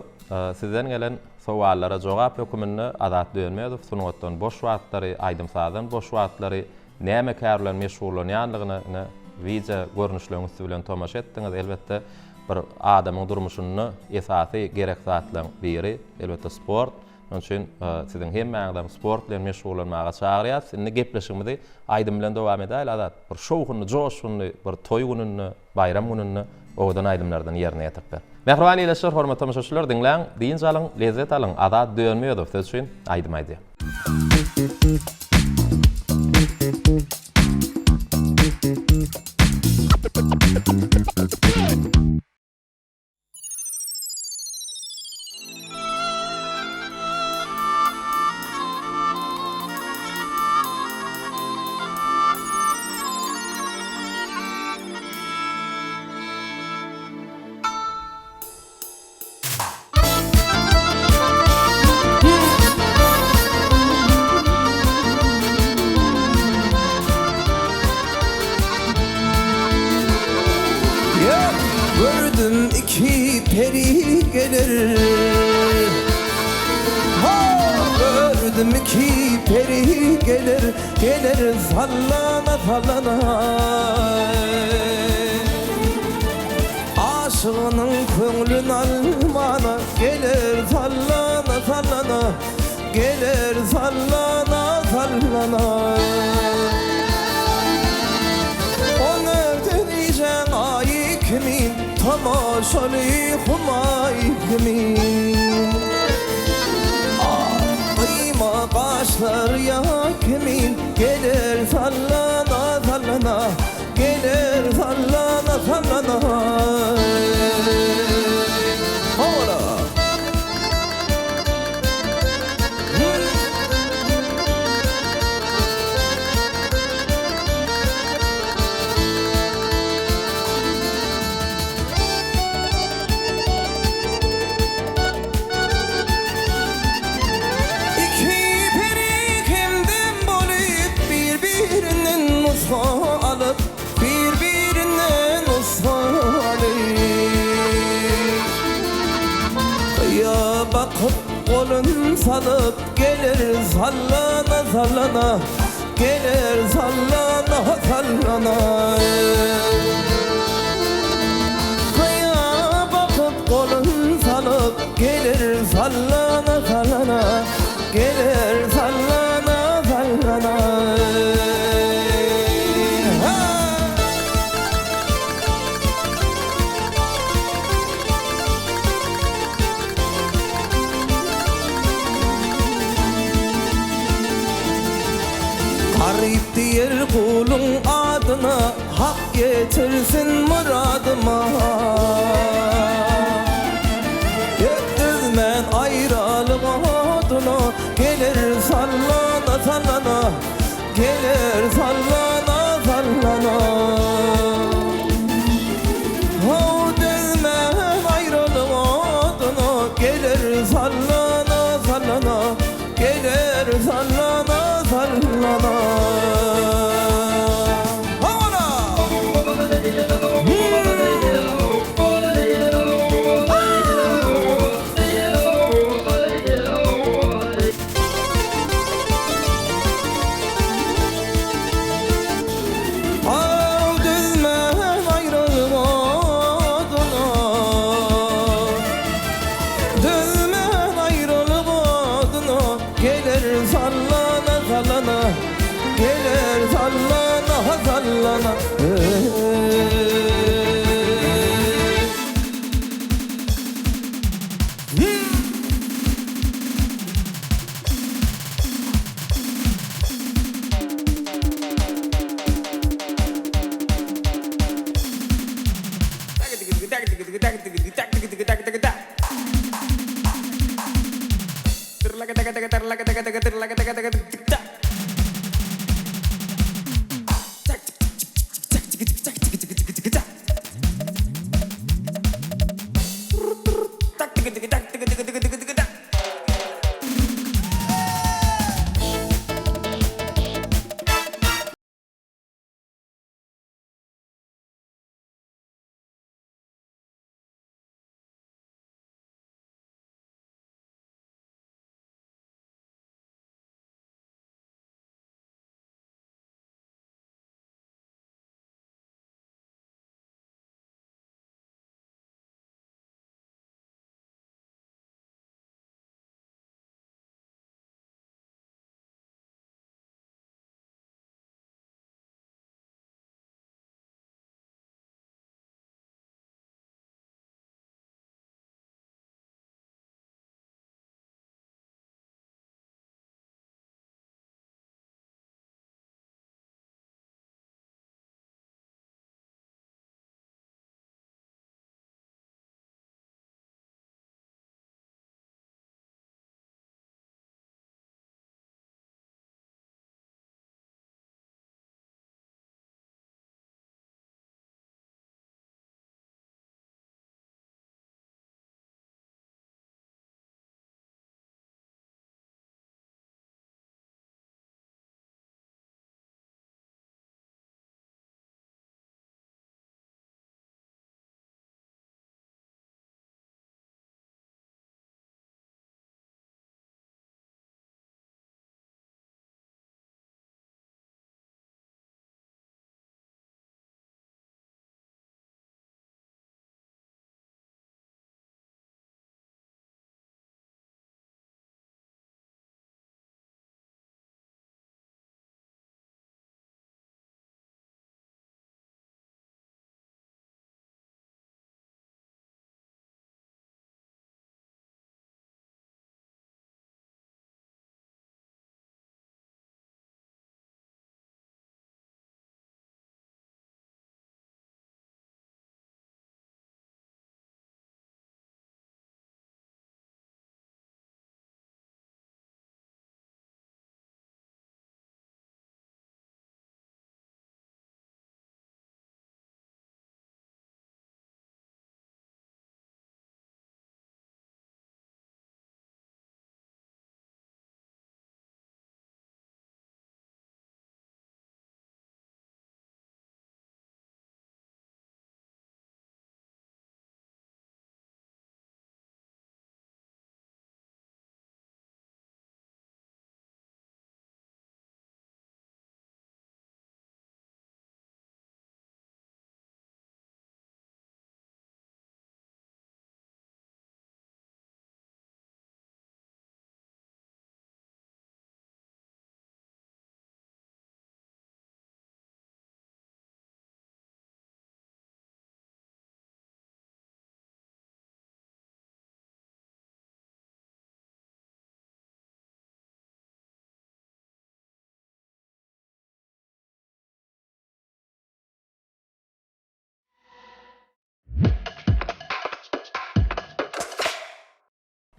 sizden gelen sowallara jogap hökümini Azat Dönmeýew sungatdan boş wagtlary, aýdymsadan boş wagtlary näme kärlen meşgullanýanlygyny video görnüşleriniz bilen tamaşa etdiňiz. Elbetde bir adamyň durmuşyny esasy gerek zatlaryň biri elbetde sport. Onun için sizin hemmäňizden sport bilen meşgullanmaga çagyrýar. Indi gepleşigimizi aýdym bilen dowam edäýil. Azat bir şowgyny, joşgyny, bir toý günyni, bayram günyni oğdan aydımlardan yerine yatıp ver. Mehrwanileşler, hormatly tamaşaçylar, dinleň, diýin alyň, lezzet alyň. Azat Dönmeýew söz üçin aýdym aýdy. Gördüm iki peri gelir, gördüm iki peri gelir, gelir sallana sallana. Aşığının köңlün almana, gelir sallana sallana, gelir sallana sallana. Kimin tamaşalı humay kimin Ayma kaşlar ya kimin gelir sallana sallana, gelir sallana sallana. Hola alıp birbirinden usalı ya bakıp kolun salıp gelir sallana sallana, gelir sallana sallana. Ya bakıp kolun salıp gelir sallana sallana, gelir sallana sallana. Garip diyer kulun adına, hak getirsin muradıma. Yetmezmen ayrılık adına, gelir sallana sallana, gelir sallana sallana. Yetmezmen ayrılık adına, gelir sallana sallana, gelir sallana sallana. Gelir sallana sallana, gelir sallana sallana.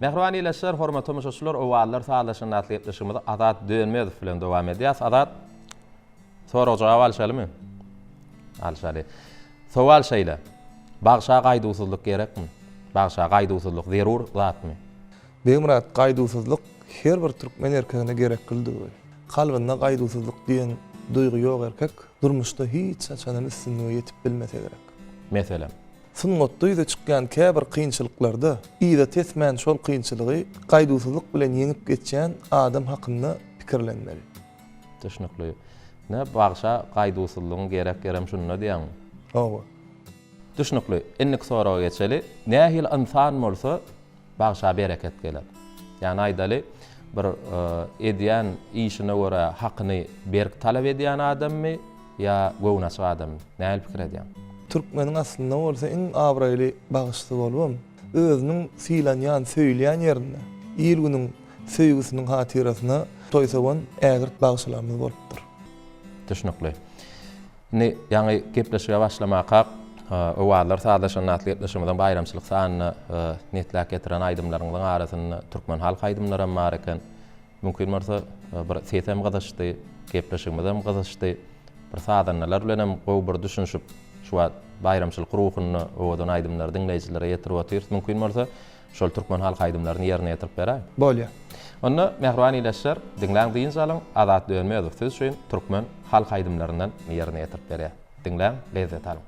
Mehriban ileşler, hormat tomuşuşlar, ovallar sağlaşan atletleşimizde adat dönmedi filan devam ediyaz. Adat soru cevap alşalymy? Alşaly. Sowal şeýle. Bagşa gaýdusuzlyk gerekmi? Bagşa gaýdusuzlyk zerur zatmy? Beýmurat gaýdusuzlyk her bir türkmen erkegine gerek kıldygy. Kalbynda gaýdusuzlyk diýen duýgy ýok erkek durmuşda hiç saçanyň üstünlüğe ýetip bilmese gerek. Meselem. Sungatda çykýan käbir kynçylyklarda ýa-da tesmän şol kynçylygy gaýdusuzlyk bilen ýeňip geçýän adam hakynda pikirlenmeli. Düşnükli. Ne bagşa gaýdusuzlygyň gerek şunu diýen. Owa. Düşnükli. Ennik soraga geçeli. Nähil insan bolsa bagşa bereket geler. Yani aýdaly bir edýän işine göre hakyny berk talap edýän adammy ýa gownaçy adammy? Nähil pikir edýän? Türkmeniň aslynda bolsa iň abraýly bagışly bolubam. Özüniň sylanýan, söýleýän ýerinde, ýylgynyň söýgüsiniň hatyrasyna toýsawan ägirt bagışlarymyz bolupdyr. Düşnükli. Ne ýa-ni gepleşige başlamaka owalar sağlaşan atletleşimden bayramçylyk sanyny netlek getiren aýdymlaryň arasyny türkmen halk aýdymlary bar eken. Mümkin bolsa bir setem gazaşdy, gepleşigimizem gazaşdy. Bir sadanlar bilen gowy bir düşünşip şu bayramçylyk ruhuny owadan aýdymlar dinleýijilere ýetirip otyr. Mümkin bolsa şol türkmen halk aýdymlaryny ýerine ýetirip berä. Bolýa. Onda mehriban ileşler dinläň diýin salyň adat dönmedi. Söz şeýin türkmen halk aýdymlaryndan ýerine ýetirip berä. Dinläň, lezzet alyň.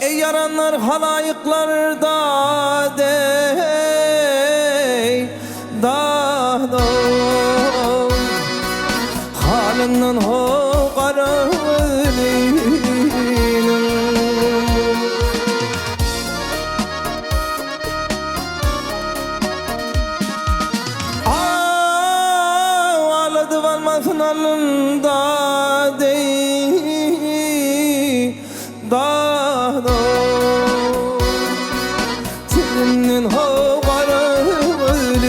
Ey yaranlar halayıklarda dey dahdo halinden ho qaralinin ağladı valmasın alında dey dahdo senin ho qaralinin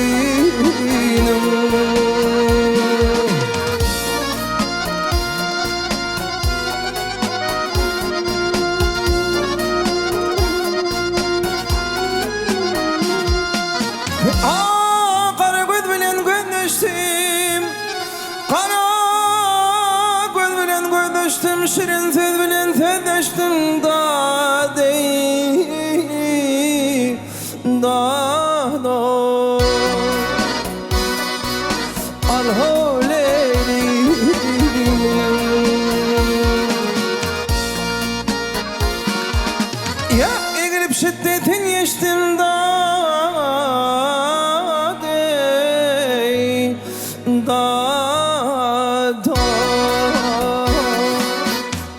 qara göz bilen göznüştüm qara göz bilen göznüştüm şirin söz bilen sözleştim da dey da alholeyli ya egilip şiddetin yeştim da dey da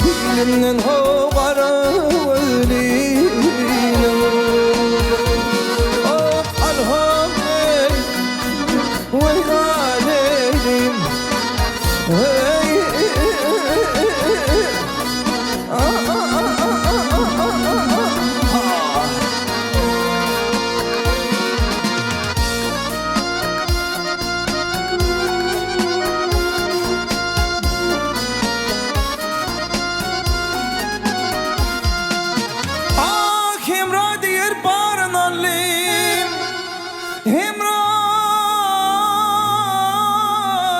dilimden ho qaralinin alholey veyhalim Hemra diyer barnalim Hemra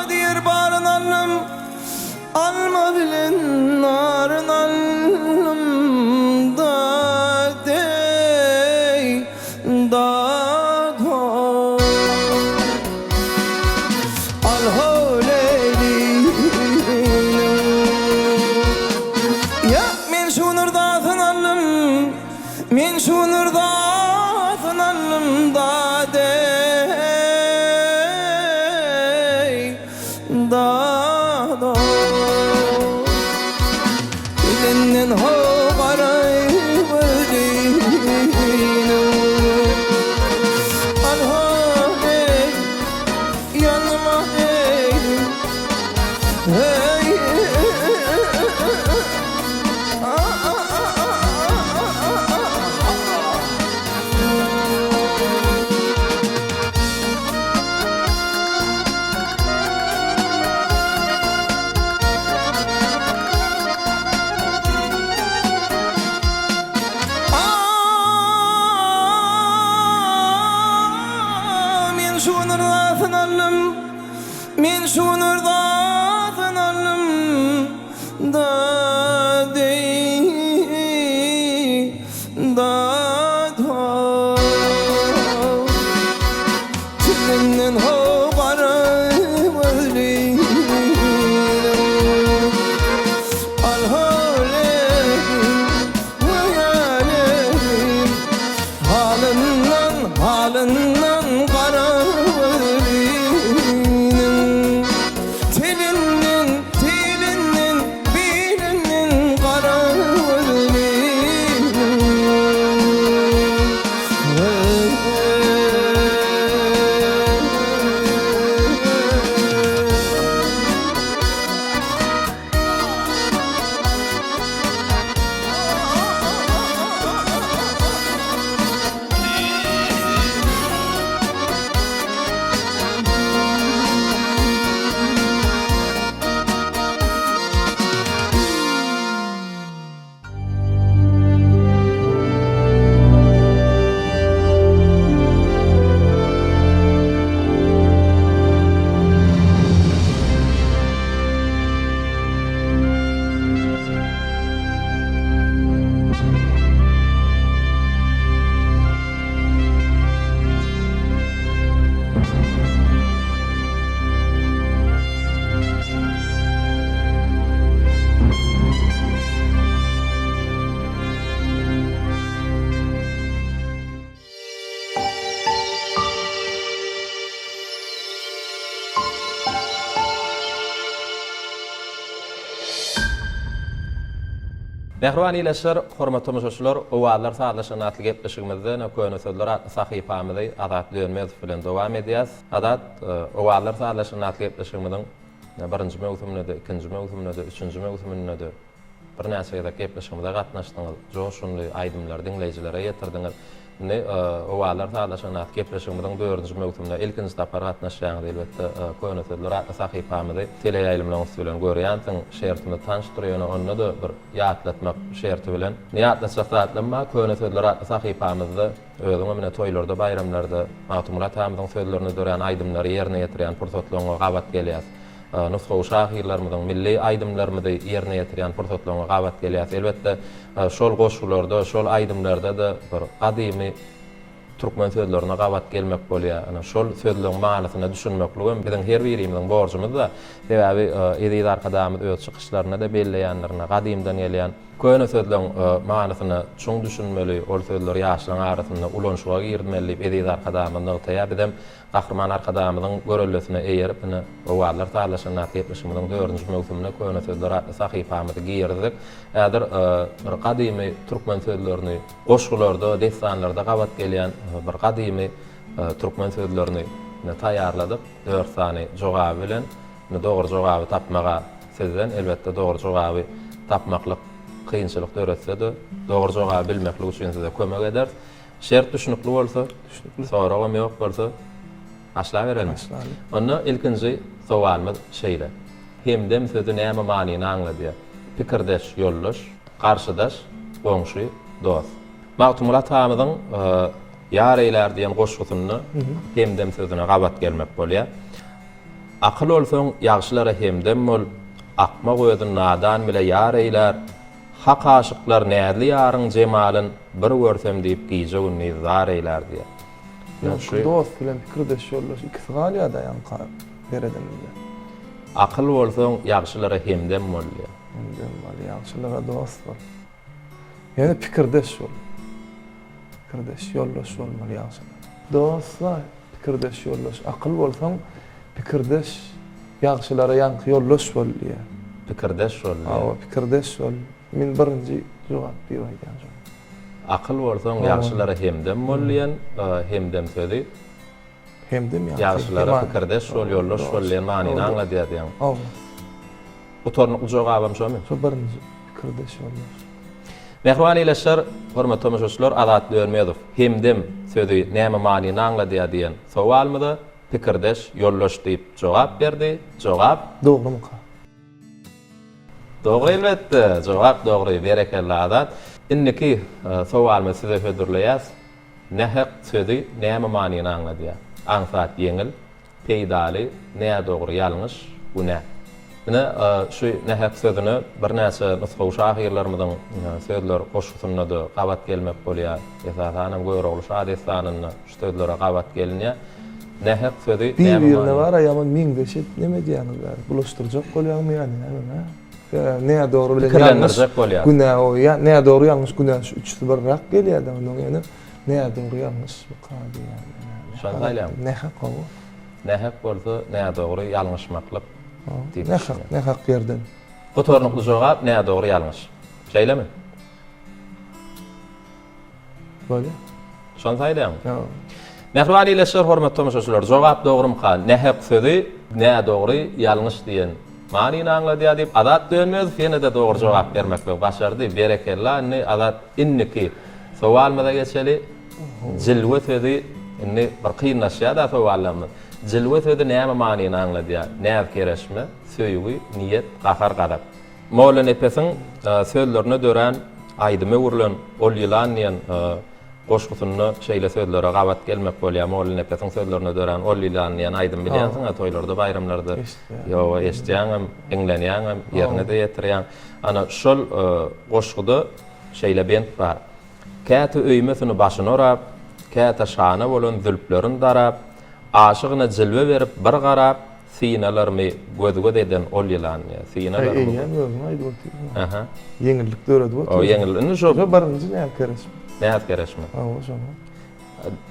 diyer barnalim Alma bilen narnalım da dey da do alholeyli ya men şu nurda sanalım men şu nurda sanalım da dey da do Men şunur zatın alım da dey da da Tilinden ho qarım özleyim Alholerim hayalerim Halından qarım özleyim Tilinden bilinin qarım Mehruan ileşer, hormatly müşaşlar, owallar saatlaşanatly gepleşigimizde köne sözler sahifamyzy Adat Dönmez bilen dowam edýäs. Adat owallar saatlaşanatly gepleşigimizden birinji mewsumynda, ikinji mewsumynda, üçünji mewsumynda bir näçe ýa-da gepleşigimizde gatnaşdyňyz. Joşunly aýdymlar dinleýijilere ýetirdiňiz. Ne owallar saatlaşanatly gepleşigimizden 4-nji mewsumynda ilkinji tapar gatnaşýaňyz elbetde köne sözler sahifamyzy teleýaýlymlaryň bilen görýänsiň, şertimi tanışdyrýan, onda da bir ýatlatmak şerti bilen. Ýatlatsaklama köne sözler sahifamyzda özüňe mine toýlarda, bayramlarda Matumurat hamyň sözlerini dören aýdymlary ýerine ýetirýän pursatlaryňa gabat gelýär. Nusxa şahirlarymyň milli aýdymlarymyzy ýerine ýetirýän pursatlaryňa gabat gelýär. Elbetde şol goşgularda, şol aýdymlarda da bir gadymy türkmen sözlerine gabat gelmek bolýar. Ana şol sözleriň manasyny düşünmekligim biziň her birimiziň borjumyz da. Sebäbi edýär arkadamyz öz çykyşlaryna da belleýänlerine gadymdan gelýän köne sözleriň manasyny çoň düşünmeli, ol sözler ýaşlaryň arasynda ulanşyga girmeli edýär arkadamyz noktaýa bizem gahrman arkadamyzyň görellesine eýerip ine owallar taýlaşanatly gepleşigimiziň 4-nji mewsumyna köne sözler sahifamyzy giyirdik. Äder bir gadymy türkmen sözlerini goşgularda, destanlarda gabat gelýän bir gadymy türkmen sözlerini taýýarladyk. 4 sany jogaby bilen dogry jogaby tapmaga sizden elbetde dogry jogaby tapmaklyk kıyınçılık döretse de dogry jogaby bilmeklik üçin size kömek eder. Şert düşünükli bolsa, sonra o ýok bolsa aşla berelim. Onda ilkinji sowalymyz şeýle. Hemdem sözi näme manyny anladýar? Pikirdeş, ýoldaş, garşydaş, goňşy, dost. Matumurat hamyň ýareýler diýen goşgusyny hemdem sözüne gabat gelmek bolýar. Akyl bolsaň ýagşylara hemdem bol, akmak özüň nadan bile ýareýler, hak aşyklar nädli ýaryň jemalyn bir görsem diýip giýjegin nizar eýler diýär. Dost bilen pikirdeş ýoldaş ikisi galýa-da ýanqa bereden. Akyl bolsaň ýagşylara hemdem bolýar. Hemdem bol, ýagşylara dost bol. Ýani pikirdeş bol. Pikirdeş ýoldaş bolmaly ýagşylar. Dostlar, pikirdeş ýoldaş. Akyl bolsaň pikirdeş ýagşylara ýanky ýoldaş bol diýär. Pikirdeş bolýar. Awa pikirdeş bol. Min birinji jogap berýän. Akyl bolsaň ýagşylara hemdem bolýan, hemdem sözi hemdem ýagşylara pikirdeş bol, ýoldaş bolýan manyny anladýar diýen. Awa. Otornukly jogabam şomy? Şu birinji pikirdeş ýoldaş. Mehruan ileşer, hormatly müşaşlar, Adat Dönmezow hemdem sözi näme manyny anladýar diýen sowalmyda pikirdeş, ýoldaş diýip jogap berdi. Jogap dogrymy? Dogry elbetde, jogap dogry, berekelli Adat. Inniki sowalmy size hödürleýäs. Nähek sözi näme manyny anladýar? Ansat ýeňil, peýdali, näme dogry ýalňyş, bu nä? Mine şu nähäk sözüni bir näçe nusxa şahyrlarymyň sözleri goşgusyna da gabat gelmek bolýar. Esasanam goýrogly şadestanyny şu sözlere gabat gelinýär. Nähäk sözü Bir-birine var ýaman miňdeşip neme diýeniz bar. Bulaşdyrjak bolýarmy ýani, ha? Näme dogry bilen Fikirlendirjek bolýar. Günä o ýa, näme dogry ýalňyş günä şu üçsi birrak gelýär-de onuň ýany. Näme dogry ýalňyş bu kady ýani. Şondaýlam. Nähäk gowy? Nähäk bolsa näme dogry ýalňyşmaklyk. Nähäk ýerden. Gotornukly jogap näme dogry ýalňyş. Şeýlemi? Bolýar. Şondaýlam. Ýa. Mehriban ýyleşler hormatly tomuşaçylar, jogap dogrymy kal. Nähäk sözi näme dogry ýalňyş diýen manyny aňlady diýip adat dönmez, ýene de dogry jogap bermekle başardy. Berekella, inni adat inniki. Sowalmada geçeli. Jilwe sözi inni bir kynnaşýa da sowallammy. Jilwe sözi näme manyny aňlady diýär. Näme keresmi? Söýügi, niýet, gahar gadap. Mawlan epesiň sözlerine dören aýdymy urulan ol ýylan diýen goşgusyny şeýle sözlere gabat gelmek bolýar. Mawlan epesiň sözlerine dören ol ýylan diýen aýdym bilýänsiň, toýlarda, bayramlarda ýa eşdýäňem, eňlenýäňem, ýerine de ýetirýän. Ana şol goşguda şeýle bent bar. Käte öýmesini başyna orap, käte şana bolan zülplerin darap, aşygyna jilwe berip bir garap, sinalarmy göz-göz eden ol ýylan, sinalarmy. Aha. Yeňillik döredi bu. O yeňillik. Şo birinji näme keresmi? näme keresmi? O şonu.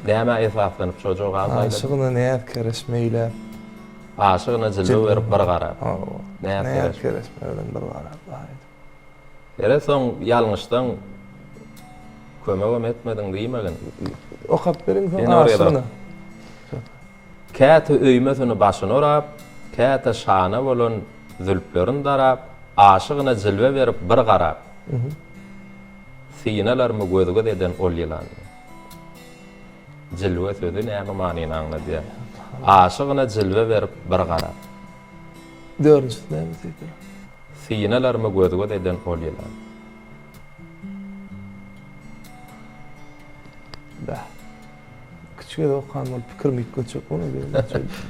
Näme esaslanyp şo jogap aýdy. Aşygyna näme keresmeýle. Aşygyna jilwe berip bir garap. Näme keresme bilen bir garap aýdy. Ere soň ýalňyşdan kömek etmediň diýmegin. Okap beriň soň Ene oraya aşygyna. Käte öýmesini başyna orap, käte şana bolan zülplerin darap, aşygyna jilwe berip bir garap. Sinalarmy göz-göz eden ol ýylan. Jilwe sözi näme manyny aňlady? Aşygyna jilwe berip bir garap. Dörünçü näme diýdir? Sinalarmy göz-göz eden ol ýylan. Da. Küçüge de okanmaly pikirimi ýetgeçek onu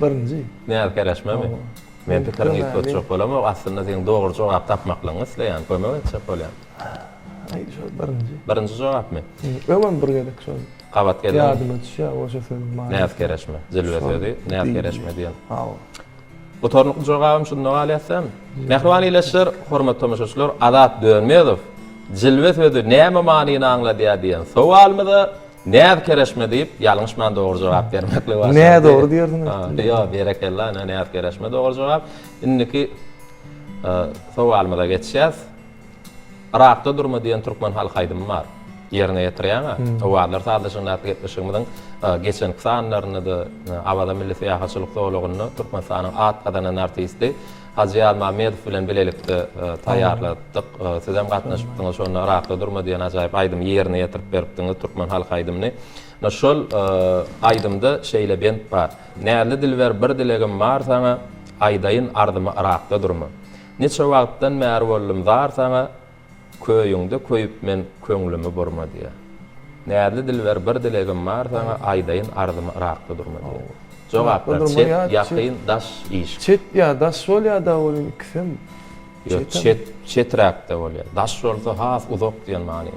birinji. Näme keresmemi? Men pikirimi ýetgeçek bolamok, aslynda sen dogry jogap tapmaklaryň isleýän, kömek etjek bolýar. Aýdy şol birinji. Birinji jogapmy? Ömen bir gelek şol. Gabat geldi. Ýadyma düşýär, oşa sözüm many. Näme keresmi? Jilwe sözi, näme keresmi diýen. Bu tornukly jogabym şunu galýatsam, mehriban ýyleşler, hormatly tomuşaçylar, adat dönmeýär. Jilwe sözi näme manyny aňlady diýen sowalmyda näme keresmi diýip ýalňyş men dogry jogap bermekle başlady. Näme dogry diýerdin? Ýa, berekella, näme keresmi dogry jogap. Inniki sowalmyda geçýäs. Irakda durma diýen türkmen halk aýdymy bar. Ýerine ýetirýän. O wagtlar sadajyň näme geçişigimiň geçen sanlaryny da awada milli syýahatçylyk dowlagyny Türkmenistanyň at adanan artisti Haji Almamedow bilen bilelikde taýýarladyk. Sizem gatnaşypdyňyz şonu Irakda durma diýen ajaýyp aýdym ýerine ýetirip beripdiňiz türkmen halk aýdymyny. Şol aýdymda şeýle bent bar. Näli dilber bir dilegim bar saňa aýdaýyn ardymy Irakda durma. Neçe wagtdan bäri boldum zar saňa köýüňde köýüp men köňlümi burma diýär. Näli dilber bir dilegim bar saňa aýdaýyn ardymy Irakda durma diýär. Jogap çet ýaqyn daş iş. Çet ýa daş şol ýa da bolan ikisem. Yo çetrakda bolýar. Daş bolsa has uzak diýen many.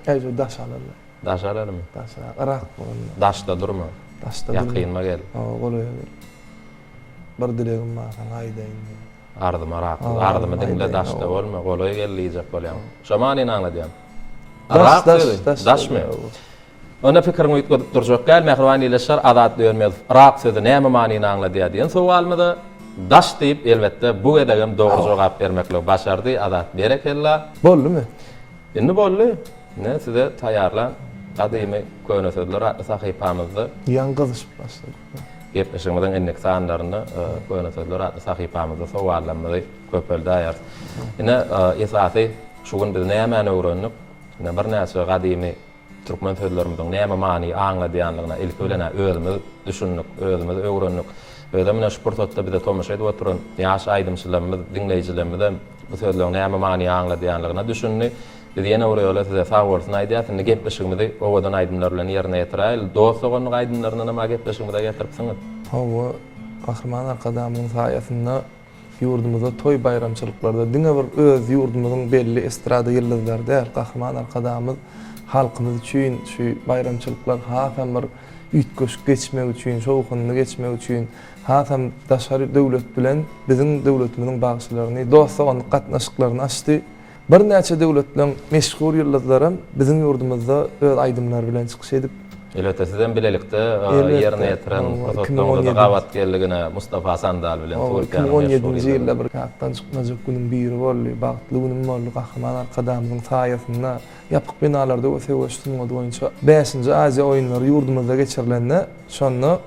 Eýje daş alarlar. Daş alarmy? Daş Irak bolan. Daşda durma. Daşda durma. Ýaqynma gel. Golaýa gel. Bir dilegim bar saňa aýdaýyn. Ardymy Irak, ardymy diňle daşda bolma, golaýa gel diýjek bolýar. Şo manyny aňladym. Daşmy? Ona pikirimi ýetip durjak gel, mehriban ýyleşler adat dönmeýär. Irak sözi näme manyny aňlady diýen sowalmyda daş diýip elbetde bu edegem dogry jogap bermekle başardy. Adat berekella. Boldymy? Indi boldy. Ne size taýýarlan gadymy köne sözler sahypamyzda ýangyzyşyp başlady. Gepleşigimizden ennek sanlaryny köne sözler sahypamyzda sowallanmady köpeldi aýar. Ine esasy şu gün biz näme öwrendik? Ne bir näçe gadymy türkmen sözlerimizden näme many aňladýanlygyna ilk bilen özümiz düşündik, özümiz öwrendik. Ödemine sportda bize tomaş edip oturan ýaş aýdymçylarymyz, dinleýijilerimiz bu sözlerin näme many aňladýanlygyna düşündi. Biz ýene oraya öyle size sağ bolsun aýdýasyň, gepleşigimizi owadan aýdymlar bilen ýerine ýetiräýil. Dostlugyny aýdymlaryna näme gepleşigimizi ýetiripsiňiz? Hawa Kahraman Arkadamyň saýasynda ýurdumyzda toy bayramçylyklarda diňe bir öz ýurdumyzyň belli estrada ýyldızlary däl. Kahraman Arkadamyz halkymyz üçin şu bayramçylyklar hasam bir üýtgeş geçmek üçin, şowkuny geçmek üçin hasam daşary döwlet bilen biziň döwletimiziň bagşylaryny, dostlugyny gatnaşyklaryny açdy. Bir näçe döwlet bilen meşgul ýyldızlarym biziň ýurdumyzda öz aýdymlar bilen çykyş edip Elbette sizden bilelikde yerine yetiren prototolda gavat geldigine Mustafa Sandal bilen Türkiýanyň 2017-nji ýylda bir katdan çykmajak günüň biri boldy. Bagtly günüm boldy. Kahraman Arkadamyň saýasynda ýapyk binalarda öseýüşdüm boýunça 5-nji Aziýa oýunlary ýurdumyzda geçirilende şonu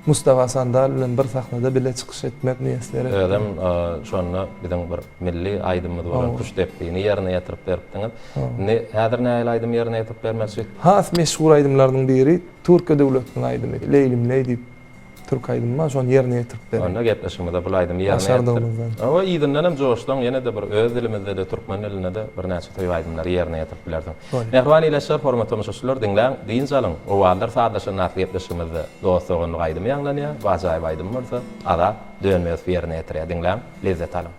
Mustafa Sandal bilen bir sahnada bile çykyş etmek niýetleri. Edem şonu biziň bir milli aýdymyz bolan kuş tepdiğini ýerine ýetirip beripdiňiz. Ne häzir näme aýdym ýerine ýetirip bermekçi? Has meşhur aýdymlarynyň biri Türkiýe döwletiniň aýdymy. Leylim diýip Türk aýdymy şonu ýerine ýetirip berdi. Onda gepleşigimizde bu aýdym ýerine ýetirip. Ama ýygynden hem joşdan ýene de bir öz dilimizde de türkmen diline de bir näçe toý aýdymlary ýerine ýetirip bilerdim. Mehriban ýeleşler hormatly müşahidler diňläň, diýin salyň. O wagtlar saatlaşan näçe gepleşigimizde dostlugyny aýdym ýanlanýar, bajaýyp aýdym bolsa, ara dönmez ýerine ýetirýär diňläň, lezzet alym.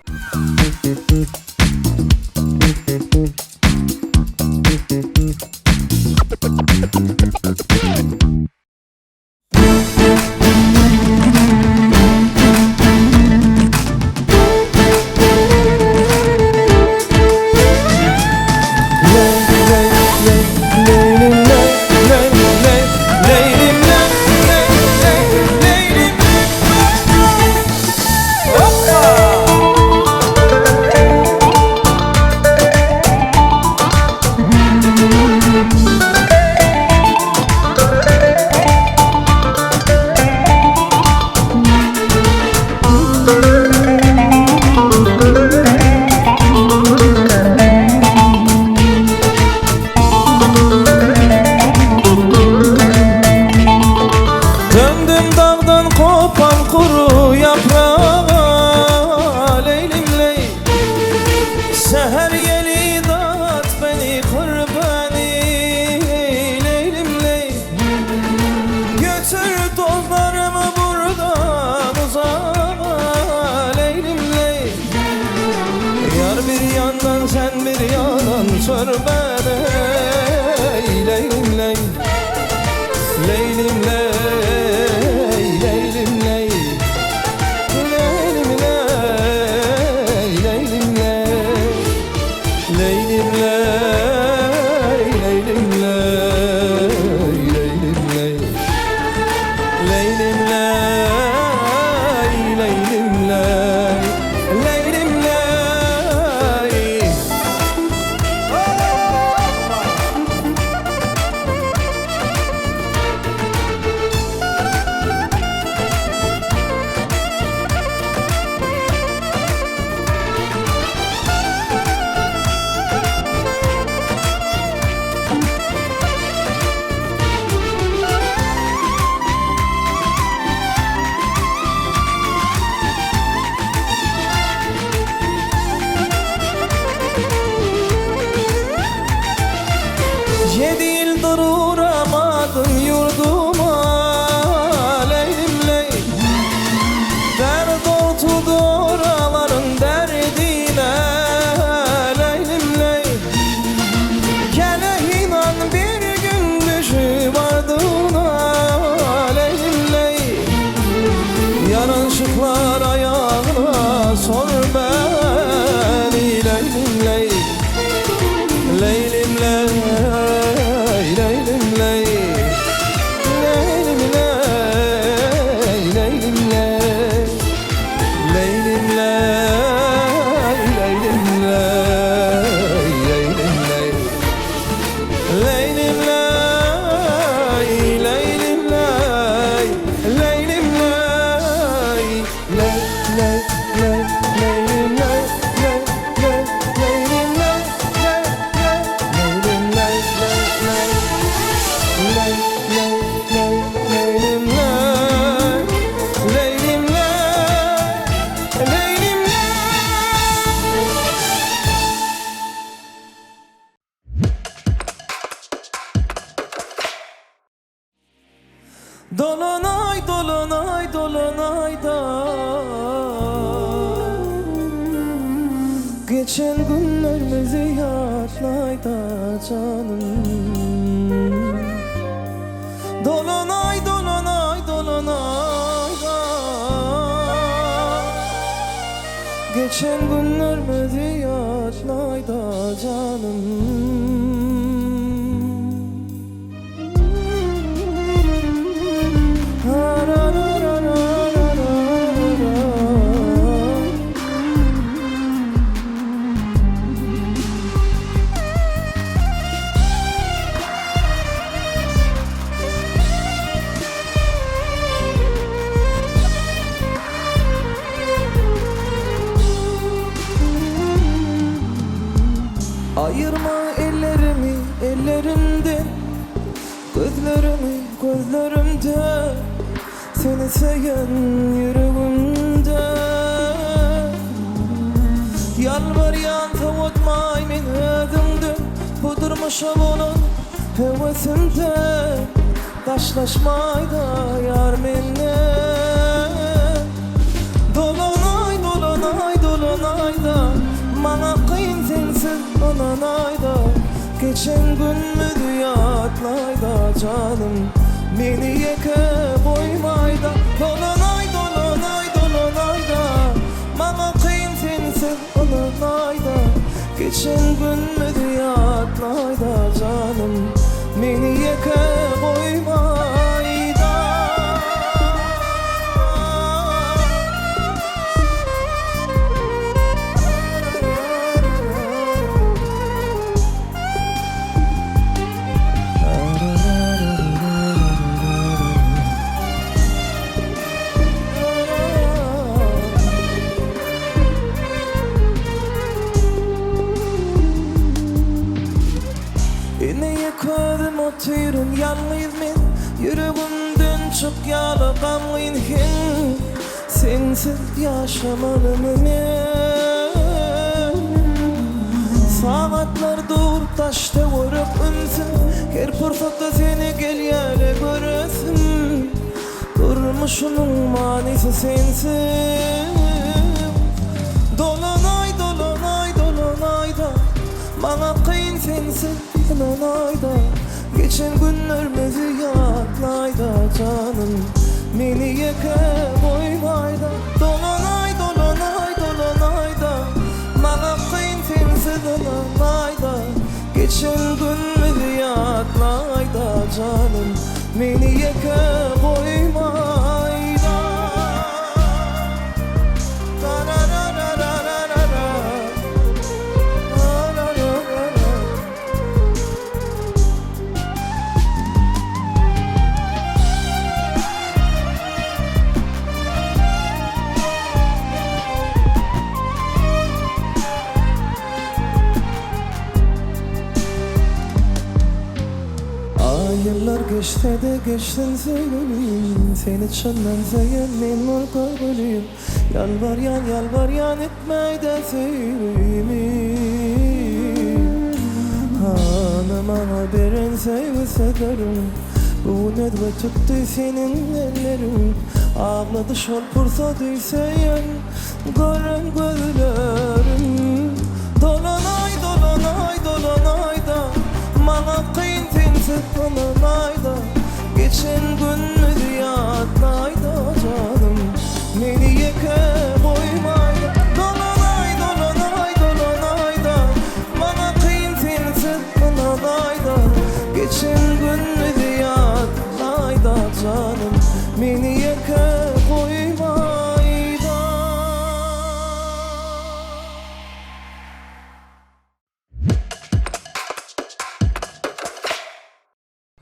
Leylim ley, leylim Dolunay, dolunay, dolunay da geçen günlerimizi yadlay da canım. Dolunay, dolunay, dolunay da geçen günlerimizi yadlay da canım. Ayırma ellerimi ellerimden, gözlerimi gözlerimden, seni seven yüreğimde. Yalvaryan tavutmay men özümde, budurmuşa bolun hevesimde. Taşlaşmay da yar menne. Dolunay, dolunay, dolunay da bana kıyın sensiz dolunay da geçen gün müdü yatlay da canım. Beni yeke boymay da dolunay, dolunay, dolunay da bana kıyın sensiz dolunay da geçen gün müdü yatlay da canım. Beni yeke boymay da. Oturum yalnız men, yüreğimden çok yalı gamlıyın hen. Sensiz yaşamalım men. Saatler dur taşta vurup ünsün, her fırsatta seni gel yale göresin. Durmuşunun manisi sensin. Dolunay, dolunay, dolunay da bana kıyın sensin dolunay da geçen günlerimizi yatlay da canım. Beni yeke boymay da dolunay, dolunay, dolunay da bana kıyın sensiz dolunay da geçen günlerimizi yatlay da canım. Beni yeke boymay da. Yıllar geçti de geçtin sevgilim, seni çandan seven men var kalbim. Yalvar yan etmey de sevgimi. Hanıma haberin sevse derim, bu nedve tuttu senin ellerin. Ağladı şol fırsat isen görün gözlerim. Dolunay, dolunay, dolunay da bana kıyın sensiz dolunay da geçen gün müdü yatlay da canım. Beni yeke boymay da dolunay, dolunay, dolunay da bana kıyın sensiz dolunay da geçen gün müdü yatlay da canım. Beni yeke boymay da.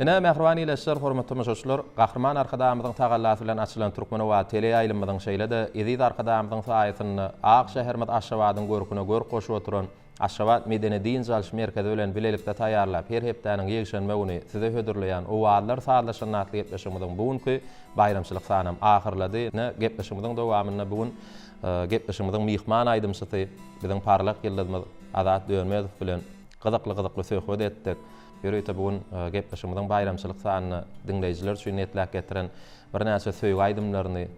Ine mehribani ilesler, hormatly müşahiçler, gahrman arkadaşymyzyň tagallasy bilen açylan Türkmen we tele ýaýlymyzyň şeýle-de Ezid arkadaşymyzyň saýatyny Akşähermet Aşgabatyň görküne gör goşup oturan Aşgabat Medeni Din Jalş merkezi bilen bilelikde taýýarlap her hepdäniň ýegşenme güni size hödürleýän owalar saýlaşanatly gepleşigimiziň bugünkü bayramçylyk sanam ahyrlady. Ne gepleşigimiziň dowamyna bugün gepleşigimiziň mihman aýdymçysy biziň parlak ýyldızymyz Azat Dönmezow bilen gyzykly söhbet etdik. Ýöreýte bugun gepleşigimiň bayramçylyk sanyny dinleýijiler üçin netläk getiren bir näçe söýgü aýdymlaryny,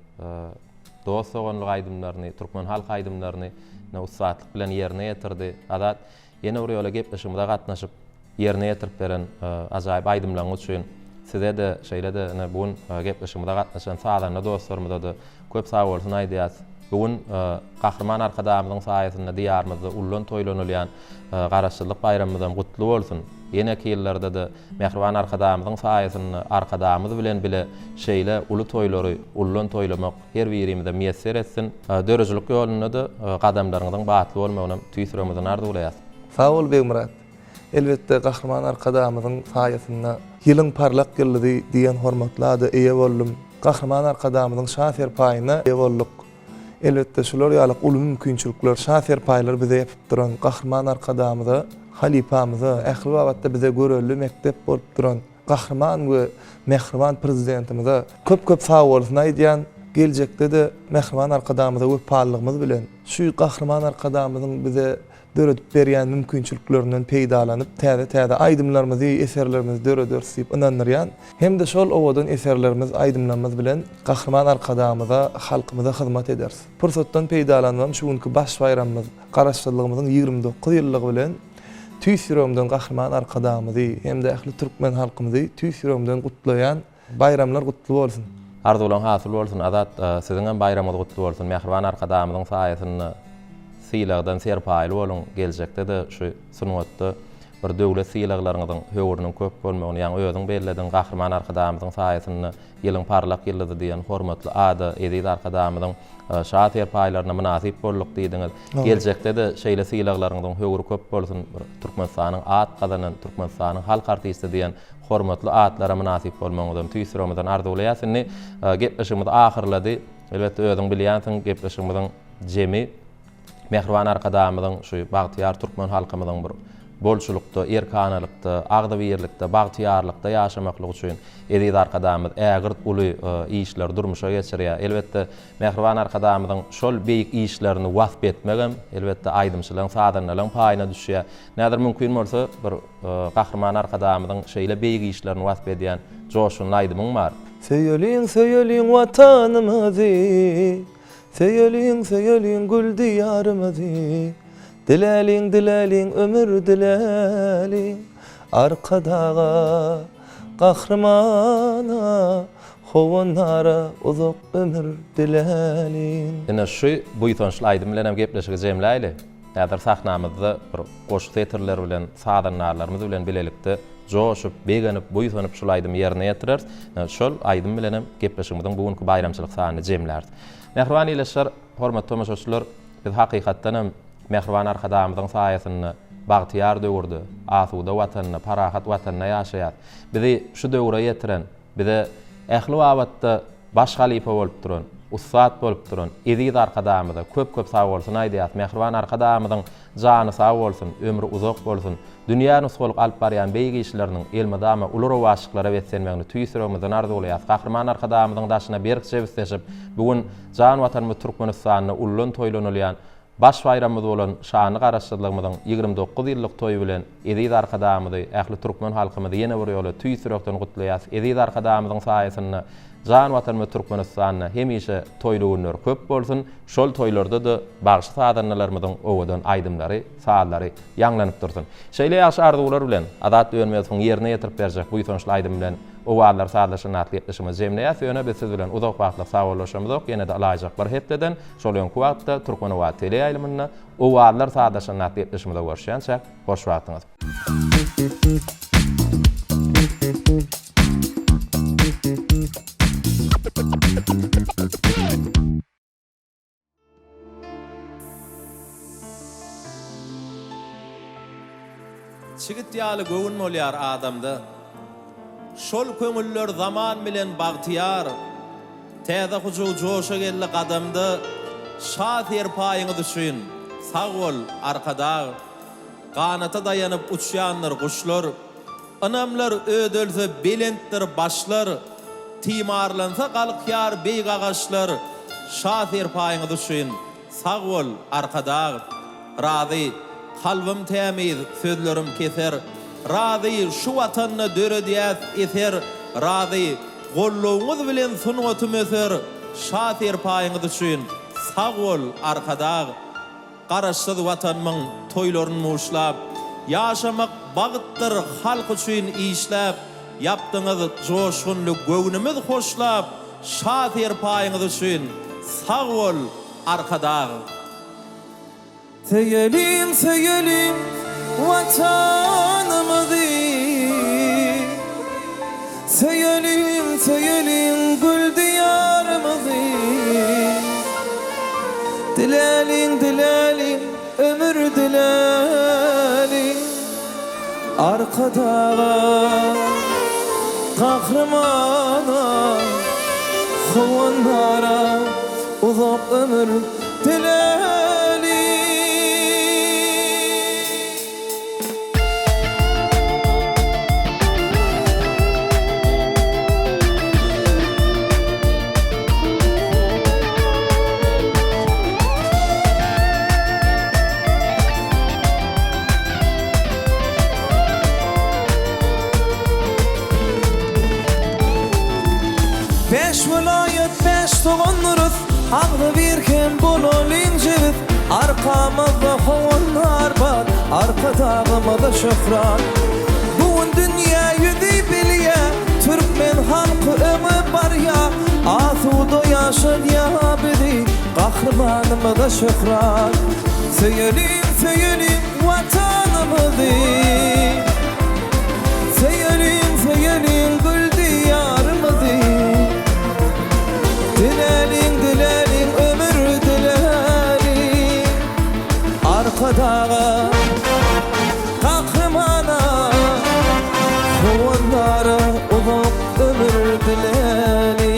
dost oganlyk aýdymlaryny, türkmen halk aýdymlaryny usatlyk bilen ýerine ýetirdi. Adat ýene bir ýola gepleşigimde gatnaşyp ýerine ýetirip beren ajaýyp aýdymlaryň üçin size de şeýle de bugun gepleşigimde gatnaşan saadanyň dostlarymyza da köp sag bolsun aýdýas. Bugun Gahrman arkadaşymyzyň saýasynda diýarymyzda ullun toýlanylýan garaşçylyk bayramymyzdan gutly bolsun. Ýene-ki ýylllarda da Mehriban arkadaşymyzyň saýasynda arkadaşymyz bilen bile şeýle uly toýlary, ullun toýlamak her birimizde müýesser etsin. Dörejlik ýolunda da gadamlaryňyň batly bolmagyna tüýsüremizden arzuwlaýas. Sag bol Begmurat. Elbetde Gahrman arkadaşymyzyň saýasynda ýylyň parlak ýyldy diýen hormatlady eýe boldum. Gahrman arkadaşymyzyň şaher paýyna eýe bolduk. Elbette şular ýalyk uly mümkinçilikler, şaher paýlary bize ýepip duran Gahrman arkadaşymyza, halipamyza, ähli wagtda bize görelli mektep bolup duran Gahrman we Mehriban prezidentimize köp sag bolsun aýdýan, geljekde de Mehriban arkadaşymyza wepallygymyz bilen şu Gahrman arkadaşymyzyň bize döredip berýän mümkinçiliklerinden peýdalanyp täze aýdymlarymyzy, eserlerimizi döredip inanýan hem de şol owadan eserlerimiz, aýdymlarymyz bilen Gahrman arkadaşymyza, halkymyza hyzmat ederiz. Pursatdan peýdalanmam şu günkü baş bayramymyz, garaşçylygymyzyň 29 ýyllygy bilen tüýsüremden Gahrman arkadaşymyzy hem de ähli türkmen halkymyzy tüýsüremden gutlaýan bayramlar gutly bolsun. Arzuwlaryň hasyl bolsun. Adat siziň bayramyňyz gutly bolsun. Mehriban arkadaşymyzyň saýasynda syýlagdan serpaýly bolun. Geljekde de şu sunwatda bir döwlet syýlaglarynyň höwüriniň köp bolmagyny, ýani özüň belledin Gahrman arkadaşymyzyň saýasynda ýylyň parlak ýyldy diýen hormatly ada edip arkadaşymyzyň şahat serpaýlaryna münasip bolluk diýdiňiz. Geljekde de şeýle syýlaglarynyň höwüri köp bolsun. Türkmenistanyň at gazanan, Türkmenistanyň halk artisti diýen hormatly atlara münasip bolmagydan tüýsüremizden arzuwlaýasyny gepleşigimiz ahyrlady. Elbetde özüň bilýänsiň gepleşigimiziň jemi Mehriban arkadaşymyzyň şu bagtyar türkmen halkymyzyň bir bolçulukda, erkanalykda, agdawirlikde, bagtyarlykda ýaşamaklygy üçin edip arkadaşymyz ägirt uly işler durmuşa geçirýär. Elbetde Mehriban arkadaşymyzyň şol beýik işlerini wasp etmegem, elbetde aýdymçylygyň sadanynyň paýyna düşýär. Näder mümkin bolsa bir Gahrman arkadaşymyzyň şeýle beýik işlerini wasp edýän joşun aýdymyň bar. Söýeliň watanymyzy, söýeliň gül diyarymyzy, diläliň ömür diläliň, arkadaga Gahrmana howanlara uzak ömür diläliň. Ene şu buýtançly aýdym bilen gepleşigi jemläýli. Näder sahnamyzda bir goşuk teatrlar bilen, sadanlarlarymyz bilen bilelikde joşup, begenip, buýtanyp şol aýdym ýerine ýetirers. Şol aýdym bilen gepleşigimiziň bugunky bayramçylyk sanyny jemlärdi. Mehriban ýylyşlar, hormatly tomaşaçylar, biz hakykatdan Mehriban arkadaşymyzyň saýasynda bagtyar döwürde, asuda watanyna, parahat watanyna ýaşaýar. Bizi şu döwre ýetiren, bize ähli wagtda baş halipa bolup duran, ustad bolup duran, edip arkadaşymyza köp sag bolsun aýdýas. Mehriban arkadaşymyzyň jany sag bolsun, ömrü uzak bolsun. Dünýäni solup alyp barýan beýik işleriniň elmadama ular waşyklara wetsenmegini tüýsüremizden arzuwlaýas. Gahrman arkadaşymyzyň daşyna berkçe bisteşip bugun jan watanymyz Türkmenistanyna ullun toýlanylýan baş bayramymyz bolan şany garaşçylygymyzyň 29 ýyllyk toýu bilen edip arkadaşymyzy, ähli türkmen halkymyzy ýene bir ýola tüýsürekden gutlaýas. Edip arkadaşymyzyň saýasynda jan watanymyz Türkmenistanyna hemişe toýly günler köp bolsun. Şol toýlarda da bagşy sadanlarymyzyň owadan aýdymlary, saallary ýanglanyp dursun. Şeýle ýaşy arzuwlar bilen adat dönmezsiň ýerine ýetirip berjek buýtançly aýdym bilen owalar saadaşyny atlypdyşymy jemleýär. Ýöne biz siz bilen uzak wagtlyk sagawlaşmyzok, ýene de alaýjak bir hepdeden şol ýönki wagtda Türkmen owa tele ýylymyna owalar saadaşyny atlypdyşymyza görüşýänçe hoş wagtyňyz. Çigit ýaly göwün bolýar adamda. Şol köňüller zaman bilen bagtyar, täze huju joşa geldi gadamda, şat ýerpaýyňy düşün, sag bol arkada, ganata daýanyp uçýanlar guşlar, anamlar ödülse belentdir başlar, timarlansa galkyar beýik agaçlar, şat ýerpaýyňy düşün, sag bol arkada, razy, kalbim temiz, sözlerim keser, razy şu watanyna dörediyäs eser razy golluğuňyz bilen sunuwaty meser şatyr paýyňyz üçin sag bol arkada garaşsyz watanmyň toýlaryny muşlap yaşamak bagytdyr halk üçin işläp yapdyňyz joşgunly göwnümiz hoşlap şatyr paýyňyz üçin sag bol arkada. Seyelim seyelim vatanımızı, seyelim seyelim gül diyarımızı. Dilelim dilelim ömür dilelim, arkada kahramana kovanlara uzak ömür dilelim. Beş vilayet, beş toğanlarız, ağlı birken bololin cevit. Arkamızda hovanlar var, arka dağımızda şöhrat. Bugün dünya yüzü bilye, Türkmen halkı ömür var ya. Asuda yaşar ya bedi, kahramanımızda şöhrat. Seyelim, seyelim vatanımızı, seyelim, seyelim gül diyarımızı. Dilelim dilelim ömür dilelim, arkada kahramana kovanlara uzak ömür dilelim.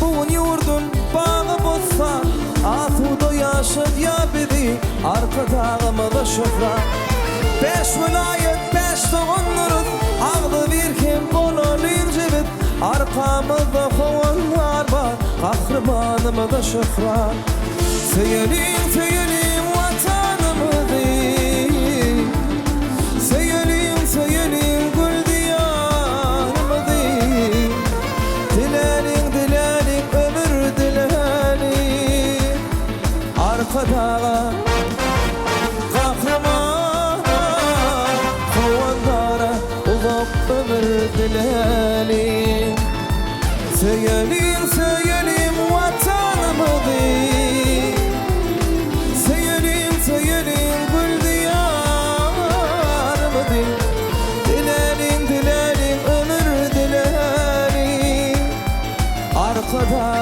Bugün yurdun bağı bozsa, asuda yaşad ya bedi, arka dağımızda şöhrat. Beş vilayet, beş toğanlarız, ağlı birken bololin cebit. Arkamızda hovanlar var, kahramanımızda şöhrat. Seyelim, seyelim vatanımızı, seyelim, seyelim gül diyarımızı. Dilelim, dilelim ömür dilelim, arkada kahraman kovanlara uzak ömür dilelim. Seyelim, seyelim vatanımızı, seyelim, seyelim gül diyarımızı. Dilelim, dilelim ömür dilelim, arkada